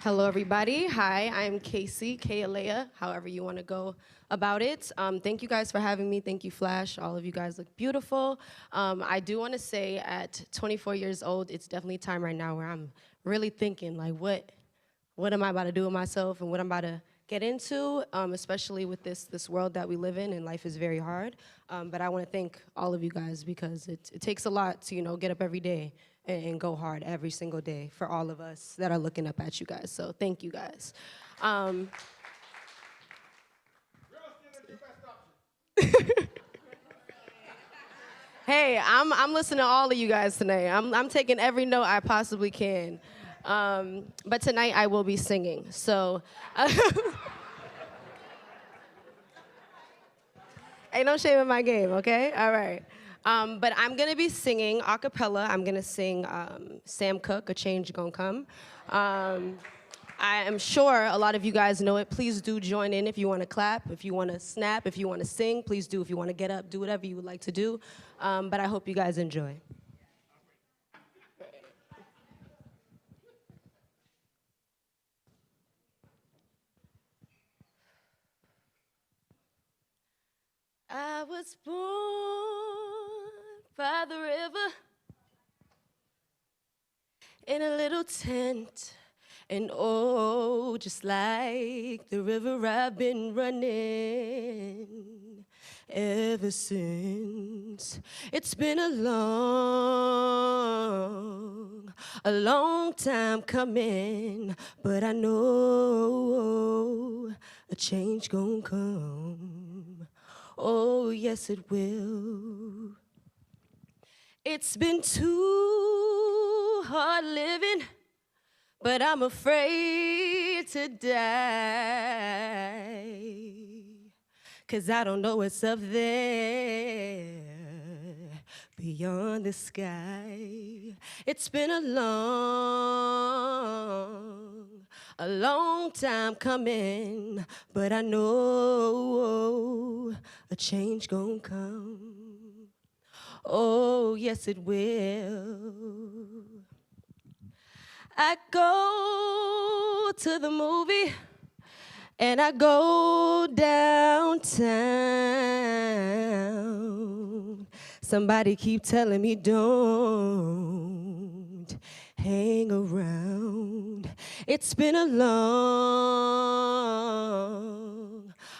Hello, everybody. Hi, I'm Casey, K-Alea, however you want to go about it. Thank you guys for having me. Thank you, Flash. All of you guys look beautiful. I do want to say at 24 years old, it's definitely time right now where I'm really thinking, like, what am I about to do with myself and what I'm about to get into, especially with this world that we live in, and life is very hard. But I want to thank all of you guys because it takes a lot to, get up every day and go hard every single day for all of us that are looking up at you guys. So thank you guys. Hey, I'm listening to all of you guys tonight. I'm taking every note I possibly can. But tonight I will be singing. So ain't no shame in my game, okay? All right. But I'm gonna be singing a cappella. I'm gonna sing Sam Cooke, A Change Gonna Come. I am sure a lot of you guys know it. Please do join in if you wanna clap, if you wanna snap, if you wanna sing, please do. If you wanna get up, do whatever you would like to do. But I hope you guys enjoy. I was born by the river in a little tent, and oh, just like the river I've been running ever since. It's been a long time coming, but I know a change gon' come. Oh, yes, it will. It's been too hard living, but I'm afraid to die, 'cause I don't know what's up there beyond the sky. It's been a long time coming, but I know a change gon' come. Oh, yes, it will. I go to the movie and I go downtown. Somebody keep telling me don't hang around. It's been a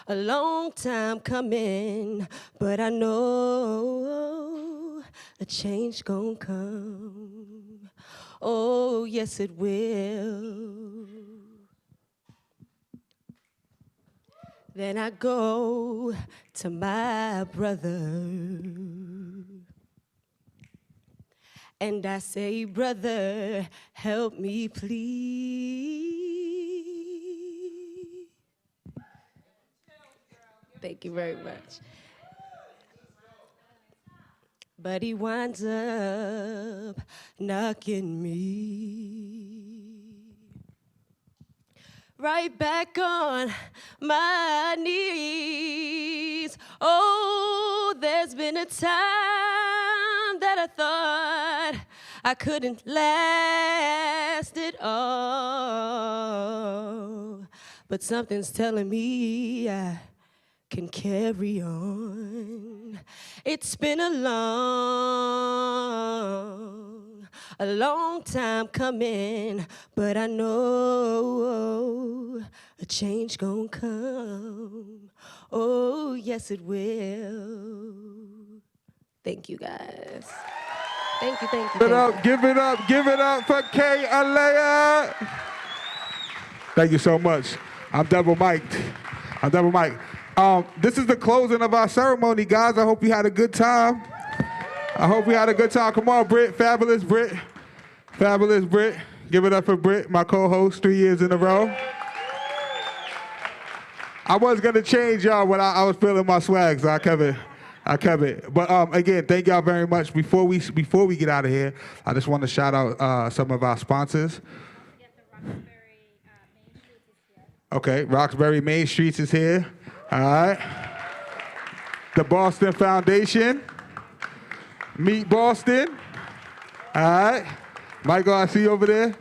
long time coming, but I know a change gon' come. Oh, yes, it will. Then I go to my brother and I say, brother, help me please. Thank you very much. But he winds up knocking me right back on my knees. Oh, there's been a time that I thought I couldn't last it all, but something's telling me I can carry on. It's been a long time coming, but I know a change gon' come. Oh, yes, it will. Thank you, guys. Thank you, thank you. Give it up for K-Alea. Thank you so much. I'm double mic'd. This is the closing of our ceremony, guys. I hope you had a good time. Come on, Britt, fabulous Britt. Give it up for Britt, my co-host, 3 years in a row. I was gonna change y'all when I was feeling my swag, so I kept I cover it. But again, thank y'all very much. Before we get out of here, I just want to shout out some of our sponsors. Okay, Roxbury Main Streets is here. All right. The Boston Foundation. Meet Boston. All right. Michael, I see you over there.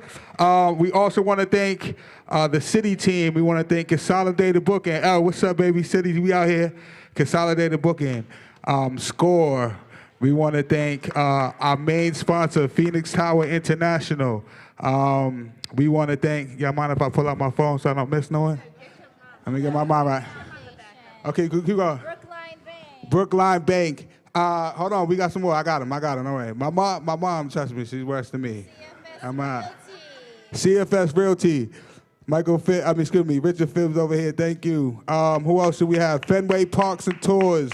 We also want to thank the city team. We want to thank Consolidated Booking. Oh, what's up, baby? City, we out here. Consolidated Booking. Score. We want to thank our main sponsor, Phoenix Tower International. We want to thank, y'all mind if I pull out my phone so I don't miss no one? Let me get my mom right. Okay, keep going. Brookline Bank. Hold on, we got some more. I got him. All right. My mom, trust me, she's worse than me. CFS Realty. Richard Phibbs over here. Thank you. Who else do we have? Fenway Parks and Tours.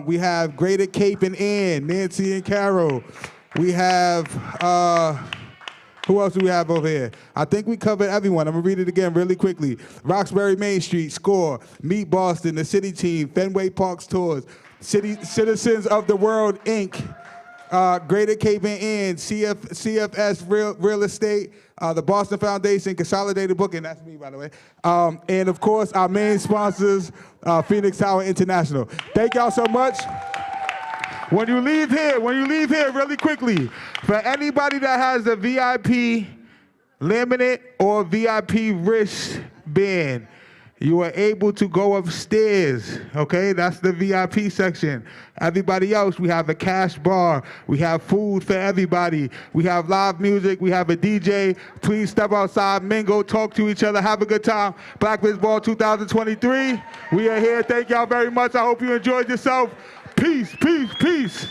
We have Greater Cape and Ann, Nancy and Carol. We have, who else do we have over here? I think we covered everyone. I'm gonna read it again really quickly. Roxbury Main Street, Score, Meet Boston, the City Team, Fenway Parks Tours, Citizens of the World, Inc., Greater Cape and Ann, CFS Real Estate, the Boston Foundation, Consolidated Booking, that's me, by the way, and of course, our main sponsors, Phoenix Tower International. Thank y'all so much. When you leave here, really quickly, for anybody that has a VIP laminate or VIP wristband, you are able to go upstairs, okay? That's the VIP section. Everybody else, we have a cash bar. We have food for everybody. We have live music. We have a DJ. Please step outside, mingle, talk to each other, have a good time. Black Baseball 2023. We are here. Thank y'all very much. I hope you enjoyed yourself. Peace, peace, peace.